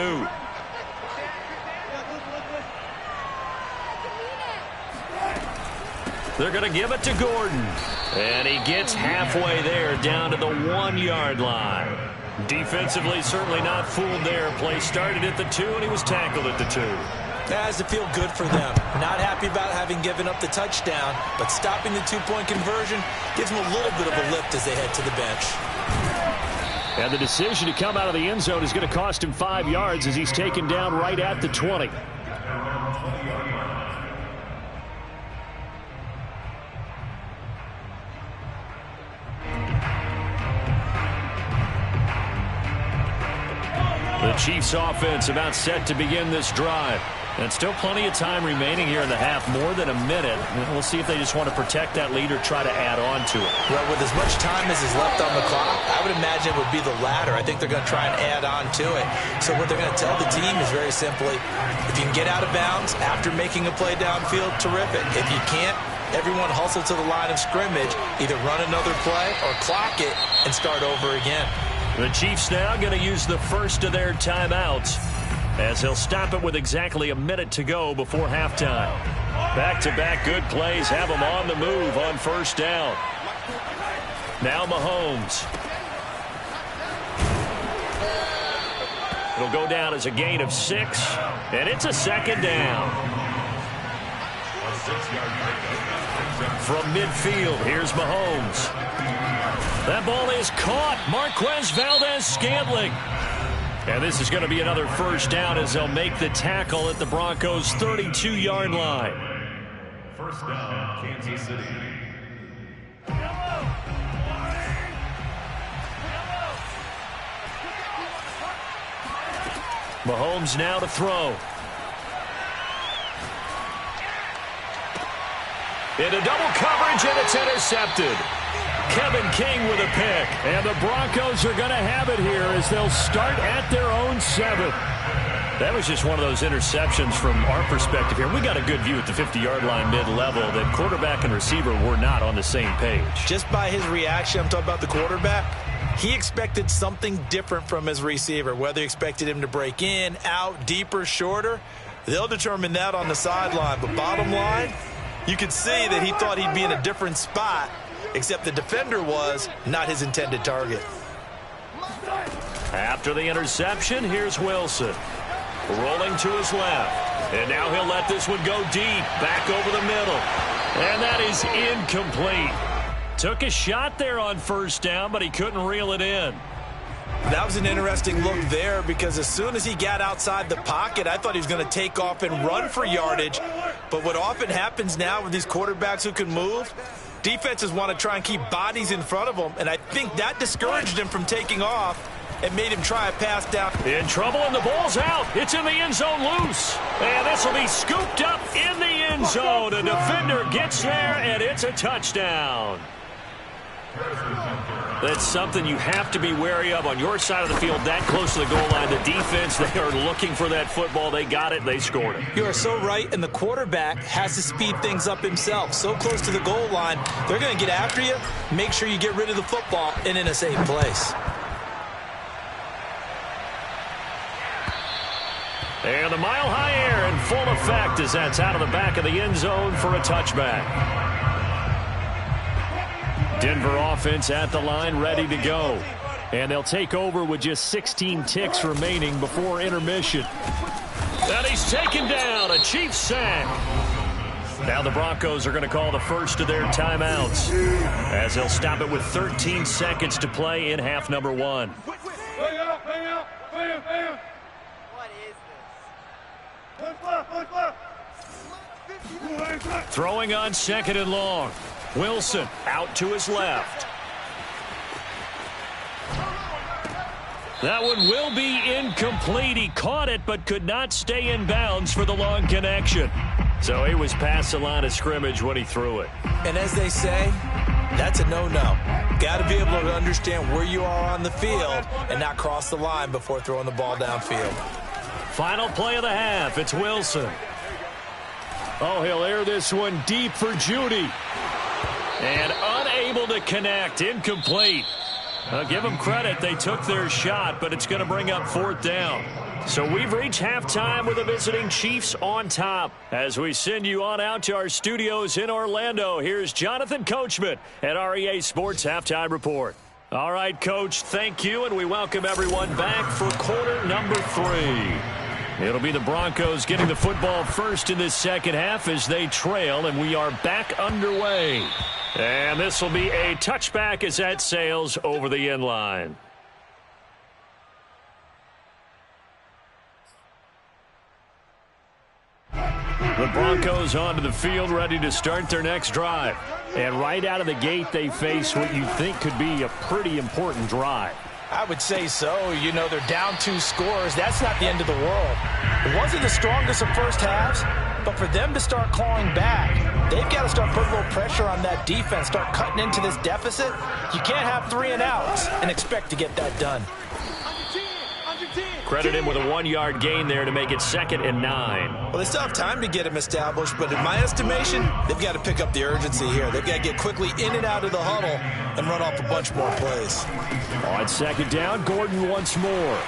They're going to give it to Gordon. And he gets halfway there down to the 1-yard line. Defensively, certainly not fooled there. Play started at the 2, and he was tackled at the 2. That has to feel good for them. Not happy about having given up the touchdown, but stopping the 2-point conversion gives them a little bit of a lift as they head to the bench. And the decision to come out of the end zone is going to cost him 5 yards as he's taken down right at the 20. The Chiefs offense about set to begin this drive. And still plenty of time remaining here in the half, more than a minute. We'll see if they just want to protect that lead or try to add on to it. Well, with as much time as is left on the clock, I would imagine it would be the latter. I think they're going to try and add on to it. So what they're going to tell the team is very simply, if you can get out of bounds after making a play downfield, terrific. If you can't, everyone hustle to the line of scrimmage, either run another play or clock it and start over again. The Chiefs now going to use the first of their timeouts as they'll stop it with exactly a minute to go before halftime. Back-to-back good plays have them on the move on 1st down. Now Mahomes. It'll go down as a gain of 6, and it's a 2nd down. From midfield, here's Mahomes. That ball is caught. Marquez Valdez-Scantling. And this is going to be another 1st down as they'll make the tackle at the Broncos' 32-yard line. 1st down, Kansas City. Mahomes now to throw. Into double coverage, and it's intercepted. Kevin King with a pick. And the Broncos are going to have it here as they'll start at their own 7th. That was just one of those interceptions from our perspective here. We got a good view at the 50-yard line mid-level that quarterback and receiver were not on the same page. Just by his reaction, I'm talking about the quarterback, he expected something different from his receiver. Whether he expected him to break in, out, deeper, shorter, they'll determine that on the sideline. But bottom line, you could see that he thought he'd be in a different spot, except the defender was not his intended target. After the interception, here's Wilson. Rolling to his left. And now he'll let this one go deep, back over the middle. And that is incomplete. Took a shot there on 1st down, but he couldn't reel it in. That was an interesting look there because as soon as he got outside the pocket, I thought he was going to take off and run for yardage. But what often happens now with these quarterbacks who can move, defenses want to try and keep bodies in front of them, and I think that discouraged him from taking off and made him try a pass down. In trouble, and the ball's out. It's in the end zone loose. And this will be scooped up in the end zone. A defender gets there, and it's a touchdown. That's something you have to be wary of on your side of the field, that close to the goal line. The defense, they are looking for that football. They got it. They scored it. You are so right, and the quarterback has to speed things up himself. So close to the goal line, they're going to get after you. Make sure you get rid of the football and in a safe place. And the mile-high air in full effect as that's out of the back of the end zone for a touchback. Denver offense at the line, ready to go. And they'll take over with just 16 ticks remaining before intermission. And he's taken down, a Chiefs sack. Now the Broncos are going to call the first of their timeouts as they'll stop it with 13 seconds to play in half number 1. Throwing on 2nd and long. Wilson out to his left. That one will be incomplete. He caught it but could not stay in bounds for the long connection. So he was past the line of scrimmage when he threw it. And as they say, that's a no-no. Got to be able to understand where you are on the field and not cross the line before throwing the ball downfield. Final play of the half. It's Wilson. Oh, he'll air this one deep for Judy. And unable to connect. Incomplete. I'll give them credit. They took their shot, but it's going to bring up 4th down. So we've reached halftime with the visiting Chiefs on top. As we send you on out to our studios in Orlando, here's Jonathan Coachman at REA Sports Halftime Report. All right, Coach, thank you, and we welcome everyone back for quarter number 3. It'll be the Broncos getting the football first in this second half as they trail, and we are back underway. And this will be a touchback as that sails over the end line. The Broncos onto the field ready to start their next drive. And right out of the gate, they face what you think could be a pretty important drive. I would say so. You know, they're down 2 scores. That's not the end of the world. It wasn't the strongest of first halves, but for them to start clawing back, they've got to start putting a little pressure on that defense, start cutting into this deficit. You can't have 3 and outs and expect to get that done. Credit him with a 1-yard gain there to make it 2nd and 9. Well, they still have time to get him established, but in my estimation, they've got to pick up the urgency here. They've got to get quickly in and out of the huddle and run off a bunch more plays. On 2nd down, Gordon once more.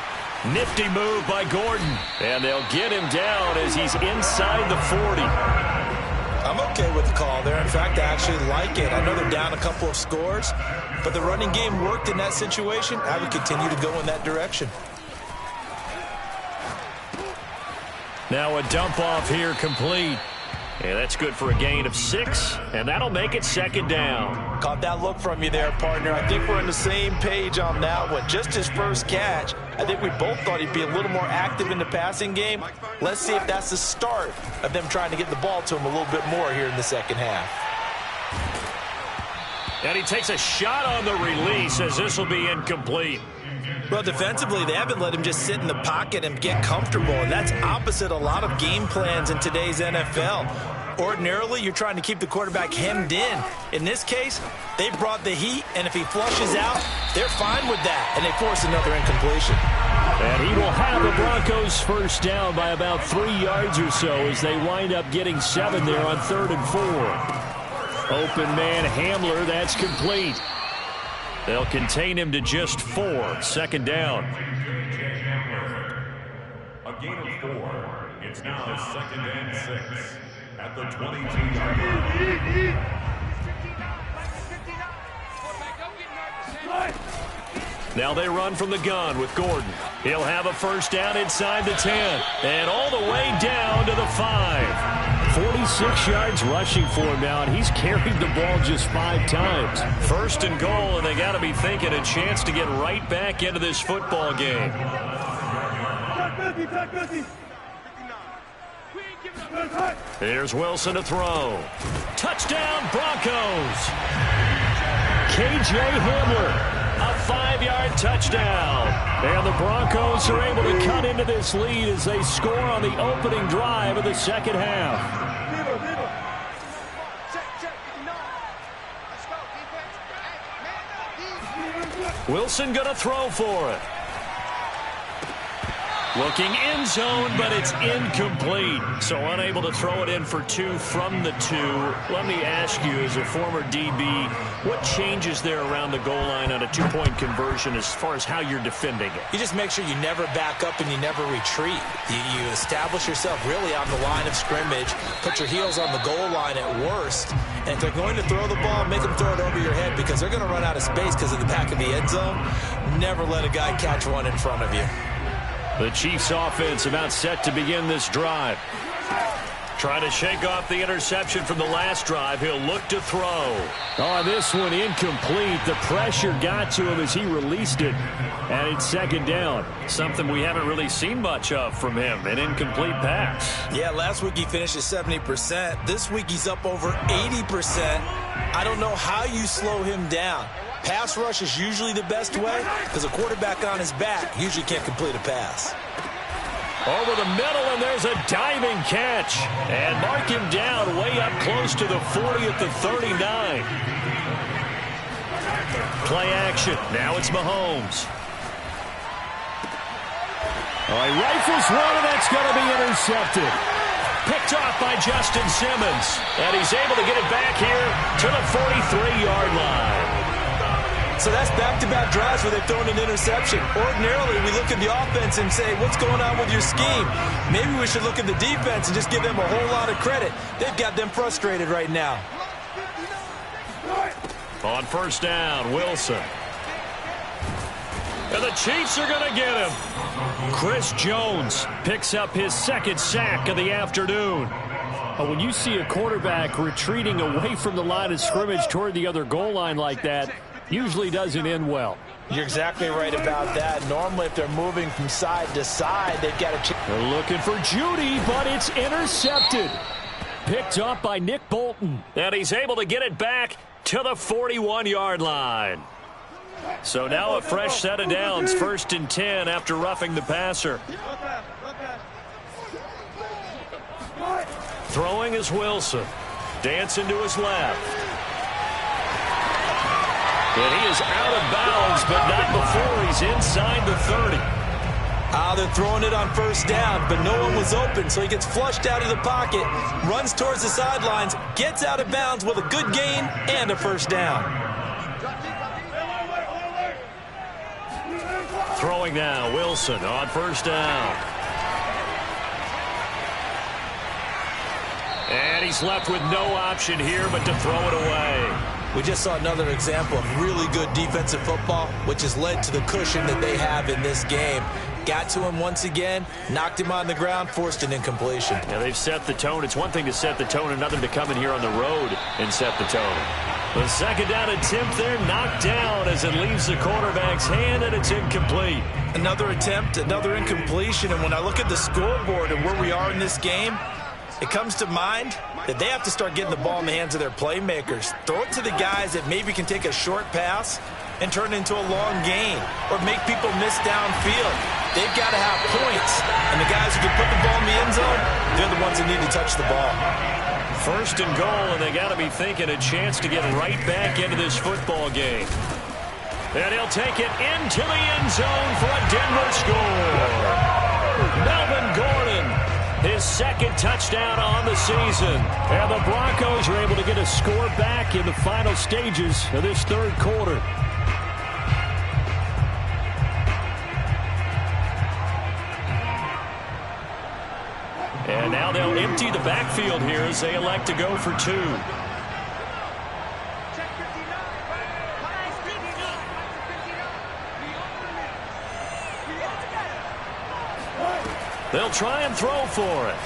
Nifty move by Gordon. And they'll get him down as he's inside the 40. I'm okay with the call there. In fact, I actually like it. I know they're down a couple of scores, but the running game worked in that situation. I would continue to go in that direction. Now a dump off here complete. And that's good for a gain of 6. And that'll make it 2nd down. Caught that look from you there, partner. I think we're on the same page on that one. Just his first catch. I think we both thought he'd be a little more active in the passing game. Let's see if that's the start of them trying to get the ball to him a little bit more here in the second half. And he takes a shot on the release as this will be incomplete. Well, defensively, they haven't let him just sit in the pocket and get comfortable, and that's opposite a lot of game plans in today's NFL. Ordinarily, you're trying to keep the quarterback hemmed in. In this case, they brought the heat, and if he flushes out, they're fine with that, and they force another incompletion. And he will have the Broncos first down by about 3 yards or so as they wind up getting 7 there on 3rd and 4. Open man Hamler, that's complete. They'll contain him to just 4. 2nd down. A gain of 4. It's now 2nd and 6 at the 22-yard line. Now they run from the gun with Gordon. He'll have a first down inside the 10 and all the way down to the 5. 46 yards rushing for him now, and he's carried the ball just 5 times. 1st and goal, and they got to be thinking a chance to get right back into this football game. Here's Wilson to throw. Touchdown, Broncos. KJ Hamler. A 5-yard touchdown. And the Broncos are able to cut into this lead as they score on the opening drive of the second half. Wilson going to throw for it. Looking end zone, but it's incomplete. So unable to throw it in for 2 from the 2. Let me ask you, as a former DB, what changes there around the goal line on a 2-point conversion as far as how you're defending it? You just make sure you never back up and you never retreat. You establish yourself really on the line of scrimmage, put your heels on the goal line at worst, and if they're going to throw the ball, make them throw it over your head because they're going to run out of space because of the back of the end zone. Never let a guy catch one in front of you. The Chiefs offense about set to begin this drive. Trying to shake off the interception from the last drive. He'll look to throw. Oh, this one incomplete. The pressure got to him as he released it. And it's 2nd down. Something we haven't really seen much of from him. An incomplete pass. Yeah, last week he finished at 70%. This week he's up over 80%. I don't know how you slow him down. Pass rush is usually the best way because a quarterback on his back usually can't complete a pass. Over the middle, and there's a diving catch. And mark him down way up close to the 40 at the 39. Play action. Now it's Mahomes. All right, rifles one, and that's going to be intercepted. Picked off by Justin Simmons. And he's able to get it back here to the 43-yard line. So that's back-to-back drives where they've thrown an interception. Ordinarily, we look at the offense and say, what's going on with your scheme? Maybe we should look at the defense and just give them a whole lot of credit. They've got them frustrated right now. On first down, Wilson. And the Chiefs are going to get him. Chris Jones picks up his second sack of the afternoon. When you see a quarterback retreating away from the line of scrimmage toward the other goal line like that, usually doesn't end well. You're exactly right about that. Normally, if they're moving from side to side, they've got a chance. They're looking for Judy, but it's intercepted. Picked up by Nick Bolton. And he's able to get it back to the 41-yard line. So now a fresh set of downs, 1st and 10 after roughing the passer. Throwing is Wilson. Dancing to his left. And he is out of bounds, but not before he's inside the 30. They're throwing it on first down, but no one was open, so he gets flushed out of the pocket, runs towards the sidelines, gets out of bounds with a good gain and a first down. Throwing now, Wilson on first down. And he's left with no option here but to throw it away. We just saw another example of really good defensive football, which has led to the cushion that they have in this game. Got to him once again, knocked him on the ground, forced an incompletion. Yeah, they've set the tone. It's one thing to set the tone, another to come in here on the road and set the tone. The second down attempt there knocked down as it leaves the quarterback's hand, and it's incomplete. Another attempt, another incompletion, and when I look at the scoreboard and where we are in this game, it comes to mind that they have to start getting the ball in the hands of their playmakers. Throw it to the guys that maybe can take a short pass and turn it into a long gain or make people miss downfield. They've got to have points, and the guys who can put the ball in the end zone, they're the ones that need to touch the ball. 1st and goal, and they got to be thinking a chance to get right back into this football game. And he'll take it into the end zone for a Denver score. Melvin Gordon, his second touchdown on the season. And the Broncos are able to get a score back in the final stages of this third quarter. And now they'll empty the backfield here as they elect to go for 2. They'll try and throw for it.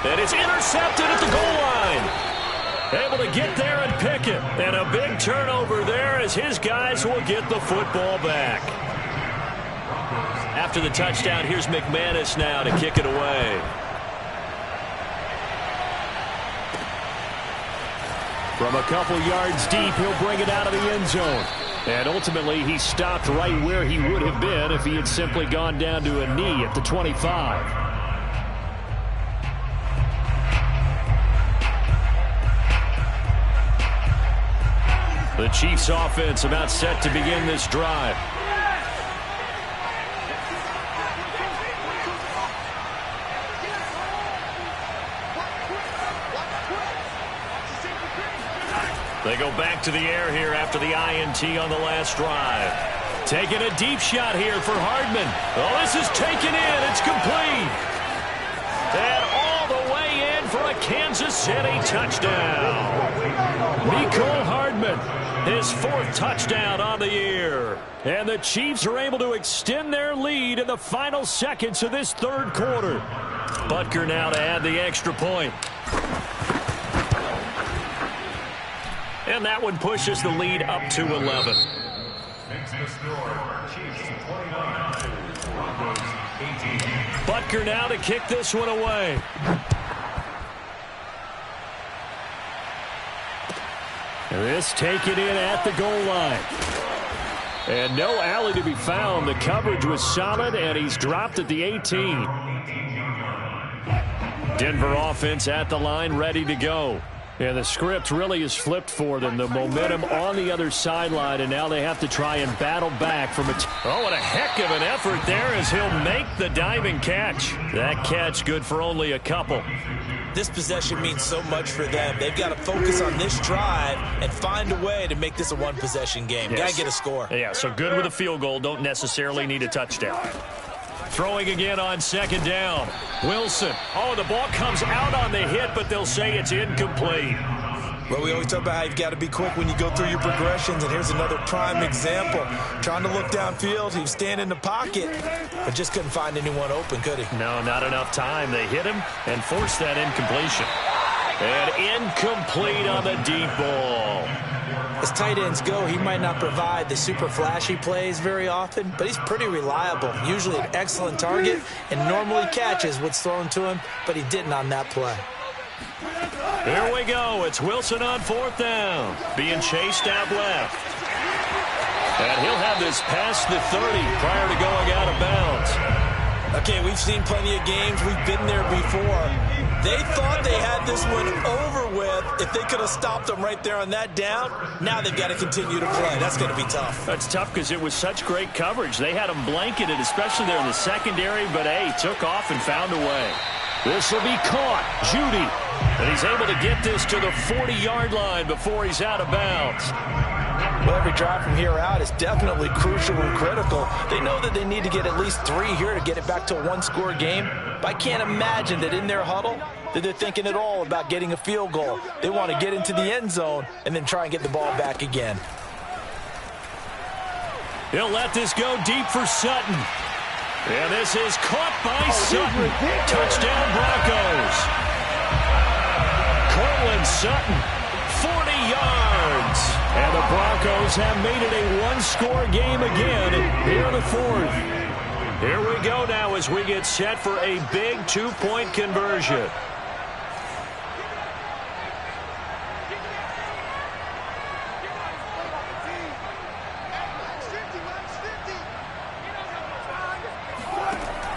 And it's intercepted at the goal line. Able to get there and pick it. And a big turnover there as his guys will get the football back. After the touchdown, here's McManus now to kick it away. From a couple yards deep, he'll bring it out of the end zone. And ultimately, he stopped right where he would have been if he had simply gone down to a knee at the 25. The Chiefs offense about set to begin this drive. They go back to the air here after the INT on the last drive. Taking a deep shot here for Hardman. Oh, this is taken in. It's complete. And all the way in for a Kansas City touchdown. Mecole Hardman, his 4th touchdown on the year. And the Chiefs are able to extend their lead in the final seconds of this third quarter. Butker now to add the extra point. And that one pushes the lead up to 11. Makes the score, Chiefs 29, Broncos 18. Butker now to kick this one away. This taken in at the goal line. And no alley to be found. The coverage was solid, and he's dropped at the 18. Denver offense at the line, ready to go. And the script really is flipped for them. The momentum on the other sideline, and now they have to try and battle back from a... Oh, what a heck of an effort there as he'll make the diving catch. That catch good for only a couple. This possession means so much for them. They've got to focus on this drive and find a way to make this a one-possession game. Yes. Got to get a score. Yeah, so good with a field goal. Don't necessarily need a touchdown. Throwing again on second down. Wilson. Oh, the ball comes out on the hit, but they'll say it's incomplete. Well, we always talk about how you've got to be quick when you go through your progressions, and here's another prime example. Trying to look downfield, he was standing in the pocket, but just couldn't find anyone open, could he? No, not enough time. They hit him and forced that incompletion. And incomplete on the deep ball. As tight ends go, he might not provide the super flashy plays very often, but he's pretty reliable. Usually an excellent target, and normally catches what's thrown to him, but he didn't on that play. Here we go. It's Wilson on fourth down. Being chased out left. And he'll have this past the 30 prior to going out of bounds. Okay, we've seen plenty of games. We've been there before. They thought they had this one over with if they could have stopped them right there on that down. Now they've got to continue to play. That's going to be tough. That's tough because it was such great coverage. They had them blanketed, especially there in the secondary, but, hey, took off and found a way. This will be caught. Judy. And he's able to get this to the 40-yard line before he's out of bounds. Well, every drive from here out is definitely crucial and critical. They know that they need to get at least 3 here to get it back to a one-score game. But I can't imagine that in their huddle that they're thinking at all about getting a field goal. They want to get into the end zone and then try and get the ball back again. He'll let this go deep for Sutton. And this is caught by Sutton. Touchdown, Broncos. Cortland Sutton, 40 yards. And the Broncos have made it a one-score game again here in the fourth. Here we go now as we get set for a big two-point conversion.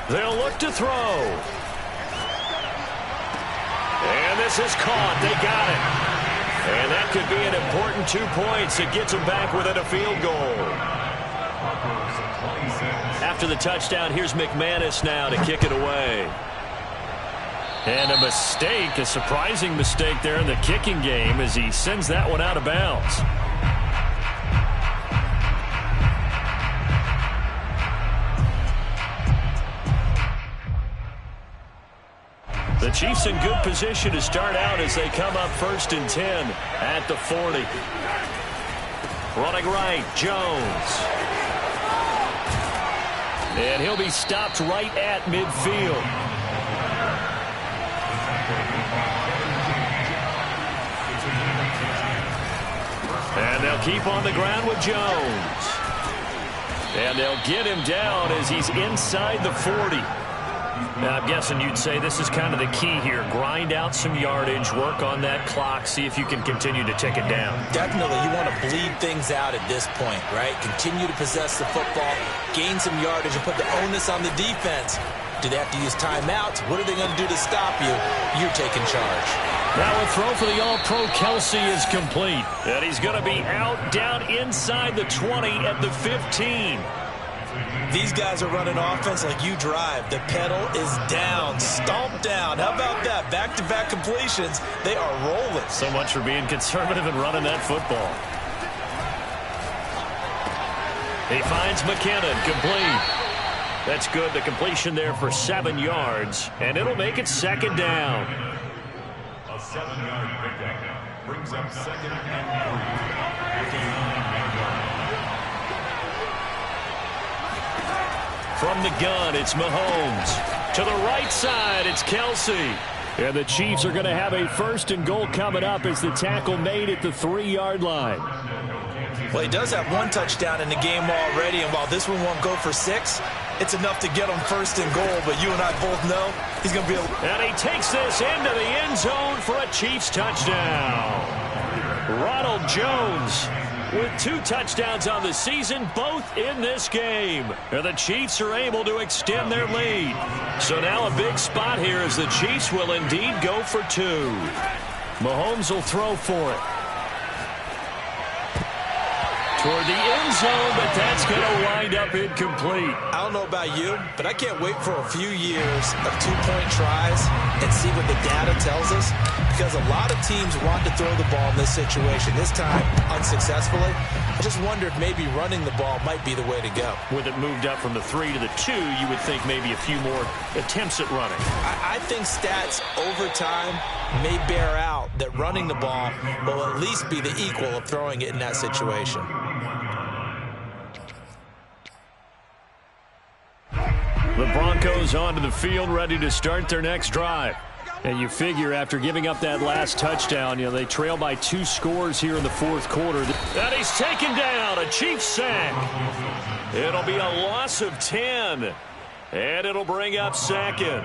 They'll look to throw. And this is caught. They got it. And that could be an important 2 points. It gets them back within a field goal. After the touchdown, here's McManus now to kick it away. And a mistake, a surprising mistake there in the kicking game as he sends that one out of bounds. The Chiefs in good position to start out as they come up 1st and 10 at the 40. Running right, Jones. And he'll be stopped right at midfield. And they'll keep on the ground with Jones. And they'll get him down as he's inside the 40. Now, I'm guessing you'd say this is kind of the key here. Grind out some yardage, work on that clock, see if you can continue to tick it down. Definitely. You want to bleed things out at this point, right? Continue to possess the football, gain some yardage, and put the onus on the defense. Do they have to use timeouts? What are they going to do to stop you? You're taking charge. Now a throw for the All-Pro Kelsey is complete. And he's going to be out down inside the 20 at the 15. These guys are running offense like you drive. The pedal is down, stomped down. How about that? Back-to-back completions. They are rolling. So much for being conservative and running that football. He finds McKinnon, complete. That's good. The completion there for 7 yards, and it'll make it 2nd down. A 7-yard pickup brings up 2nd and 3. From the gun, it's Mahomes. To the right side, it's Kelsey. And the Chiefs are going to have a 1st and goal coming up as the tackle made at the 3-yard line. Well, he does have 1 touchdown in the game already, and while this one won't go for 6, it's enough to get him 1st and goal. But you and I both know he's going to be able... And he takes this into the end zone for a Chiefs touchdown. Ronald Jones with 2 touchdowns on the season, both in this game. And the Chiefs are able to extend their lead. So now a big spot here as the Chiefs will indeed go for 2. Mahomes will throw for it. Toward the end zone, but that's going to wind up incomplete. I don't know about you, but I can't wait for a few years of 2-point tries and see what the data tells us, because a lot of teams want to throw the ball in this situation. This time, unsuccessfully. I just wonder if maybe running the ball might be the way to go. With it moved up from the 3 to the 2, you would think maybe a few more attempts at running. I think stats over time may bear out that running the ball will at least be the equal of throwing it in that situation. The Broncos onto the field, ready to start their next drive. And you figure after giving up that last touchdown, they trail by 2 scores here in the 4th quarter. And he's taken down, a Chiefs sack. It'll be a loss of 10. And it'll bring up 2nd.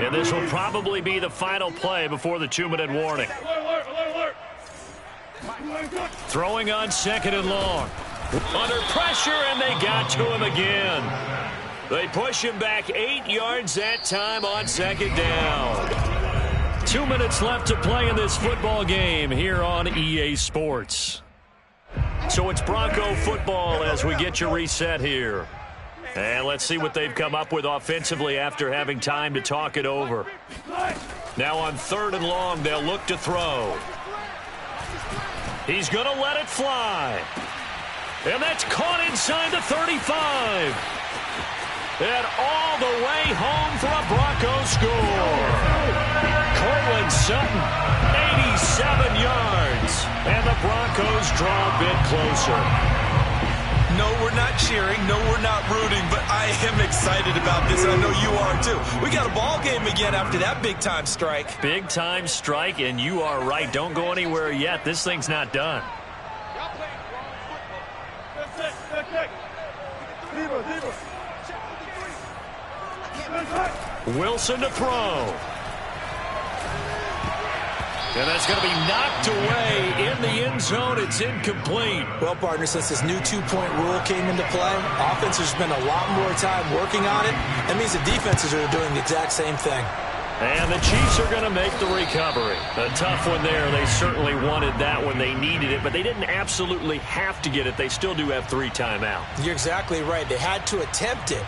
And this will probably be the final play before the 2-minute warning. Throwing on 2nd and long. Under pressure, and they got to him again. They push him back 8 yards that time on 2nd down. 2 minutes left to play in this football game here on EA Sports. So it's Bronco football as we get you reset here. And let's see what they've come up with offensively after having time to talk it over. Now on 3rd and long, they'll look to throw. He's going to let it fly. And that's caught inside the 35. And all the way home for a Broncos score. Cortland Sutton, 87 yards. And the Broncos draw a bit closer. No, we're not cheering. No, we're not rooting. But I am excited about this, and I know you are too. We got a ball game again after that big-time strike. Big-time strike, and you are right. Don't go anywhere yet. This thing's not done. Wilson to throw. And that's going to be knocked away in the end zone. It's incomplete. Well, partner, since this new 2-point rule came into play, offense has spent a lot more time working on it. That means the defenses are doing the exact same thing. And the Chiefs are going to make the recovery. A tough one there. They certainly wanted that when they needed it, but they didn't absolutely have to get it. They still do have 3 timeouts. You're exactly right. They had to attempt it.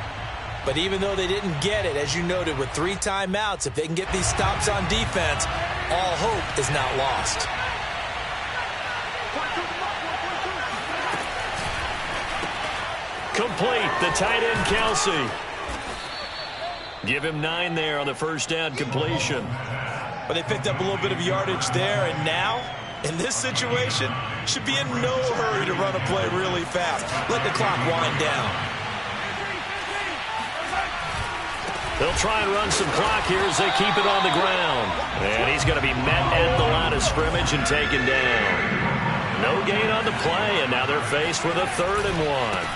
But even though they didn't get it, as you noted, with 3 timeouts, if they can get these stops on defense, all hope is not lost. Complete, the tight end, Kelsey. Give him 9 there on the first down completion. But they picked up a little bit of yardage there, and now, in this situation, should be in no hurry to run a play really fast. Let the clock wind down. They'll try and run some clock here as they keep it on the ground. And he's going to be met at the line of scrimmage and taken down. No gain on the play, and now they're faced with a 3rd and 1.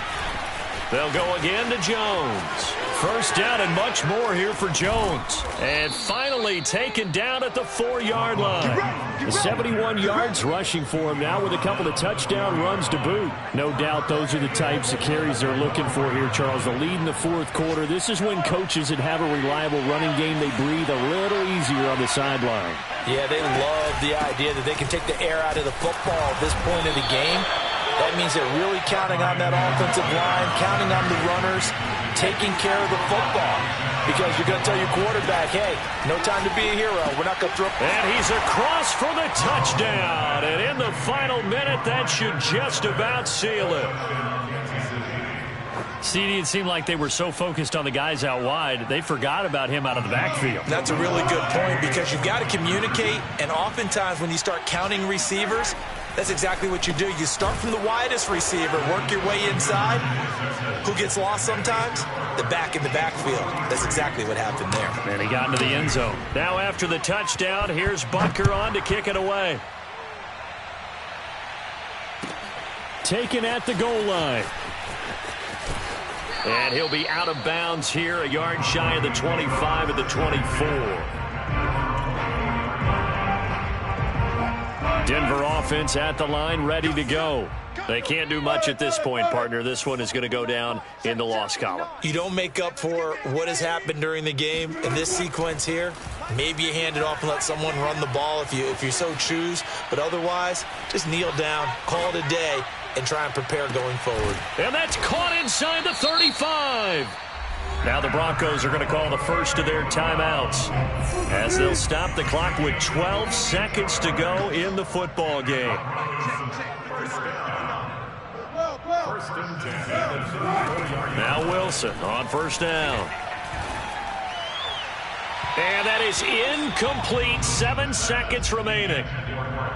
They'll go again to Jones. First down and much more here for Jones. And finally taken down at the 4-yard line. 71 yards rushing for him now with a couple of touchdown runs to boot. No doubt those are the types of carries they're looking for here, Charles. The lead in the 4th quarter. This is when coaches that have a reliable running game, they breathe a little easier on the sideline. Yeah, they love the idea that they can take the air out of the football at this point of the game. That means they're really counting on that offensive line, counting on the runners, taking care of the football. Because you're going to tell your quarterback, hey, no time to be a hero. We're not going to throw. And he's across for the touchdown. And in the final minute, that should just about seal it. CD, it seemed like they were so focused on the guys out wide, they forgot about him out of the backfield. That's a really good point, because you've got to communicate, and oftentimes when you start counting receivers, that's exactly what you do. You start from the widest receiver, work your way inside. Who gets lost sometimes? The back in the backfield. That's exactly what happened there. And he got into the end zone. Now after the touchdown, here's Butker on to kick it away. Taken at the goal line. And he'll be out of bounds here, a yard shy of the 25 at the 24. Denver offense at the line, ready to go. They can't do much at this point, partner. This one is going to go down in the loss column. You don't make up for what has happened during the game in this sequence here. Maybe you hand it off and let someone run the ball if you so choose. But otherwise, just kneel down, call it a day, and try and prepare going forward. And that's caught inside the 35. Now the Broncos are going to call the first of their timeouts as they'll stop the clock with 12 seconds to go in the football game. Now Wilson on first down. And that is incomplete. 7 seconds remaining.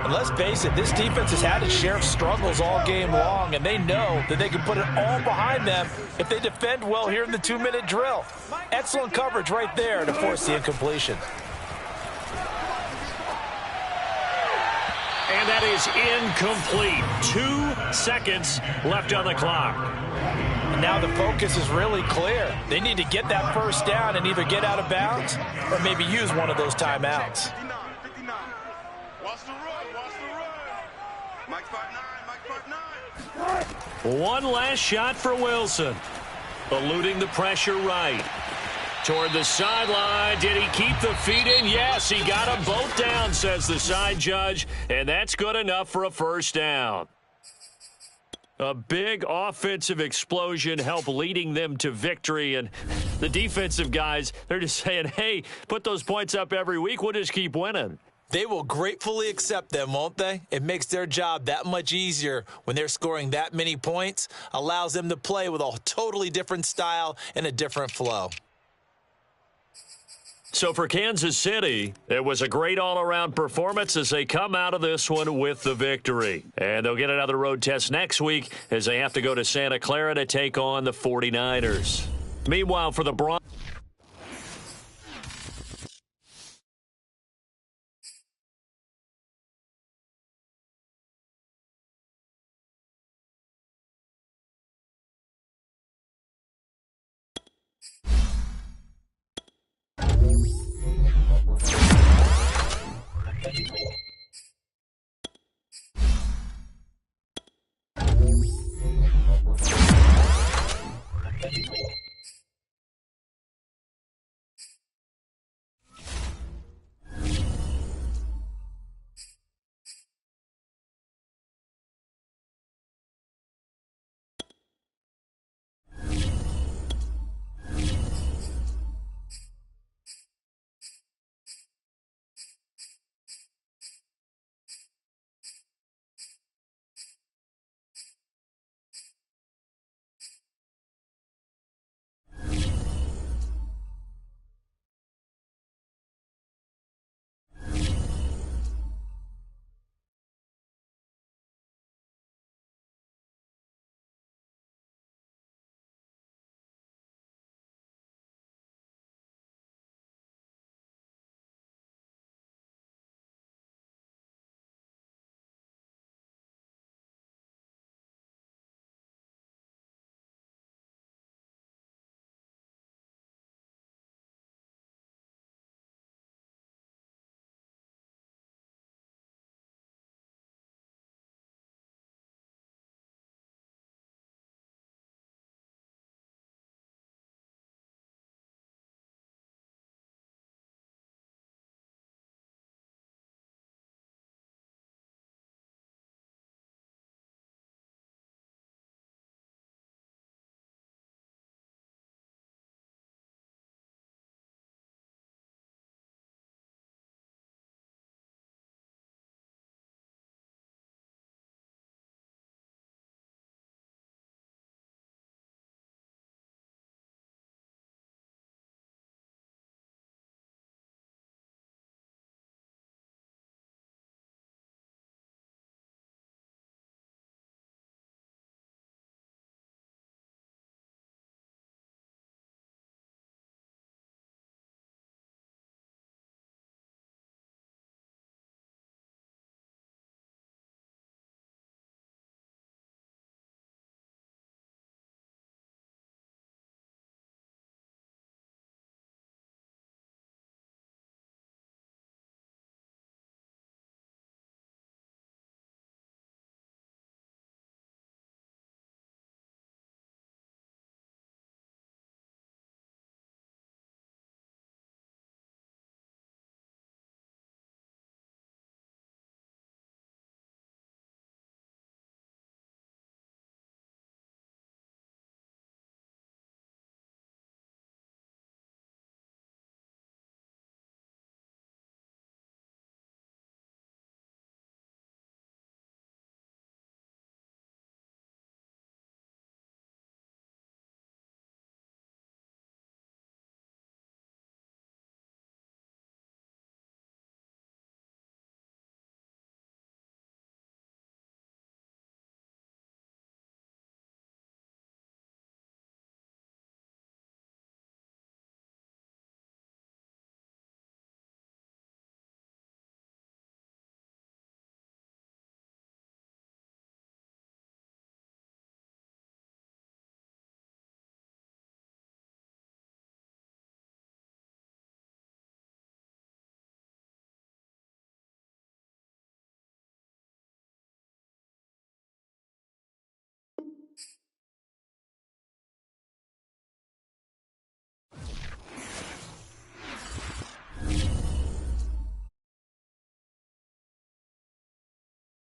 And let's face it, this defense has had its share of struggles all game long, and they know that they can put it all behind them if they defend well here in the 2-minute drill. Excellent coverage right there to force the incompletion. And that is incomplete. 2 seconds left on the clock. And now the focus is really clear. They need to get that first down and either get out of bounds or maybe use one of those timeouts. One last shot for Wilson. Eluding the pressure right. Toward the sideline. Did he keep the feet in? Yes, he got them both down, says the side judge. And that's good enough for a first down. A big offensive explosion helped leading them to victory. And the defensive guys, they're just saying, hey, put those points up every week. We'll just keep winning. They will gratefully accept them, won't they? It makes their job that much easier when they're scoring that many points. Allows them to play with a totally different style and a different flow. So for Kansas City, it was a great all-around performance as they come out of this one with the victory. And they'll get another road test next week as they have to go to Santa Clara to take on the 49ers. Meanwhile, for the Broncos,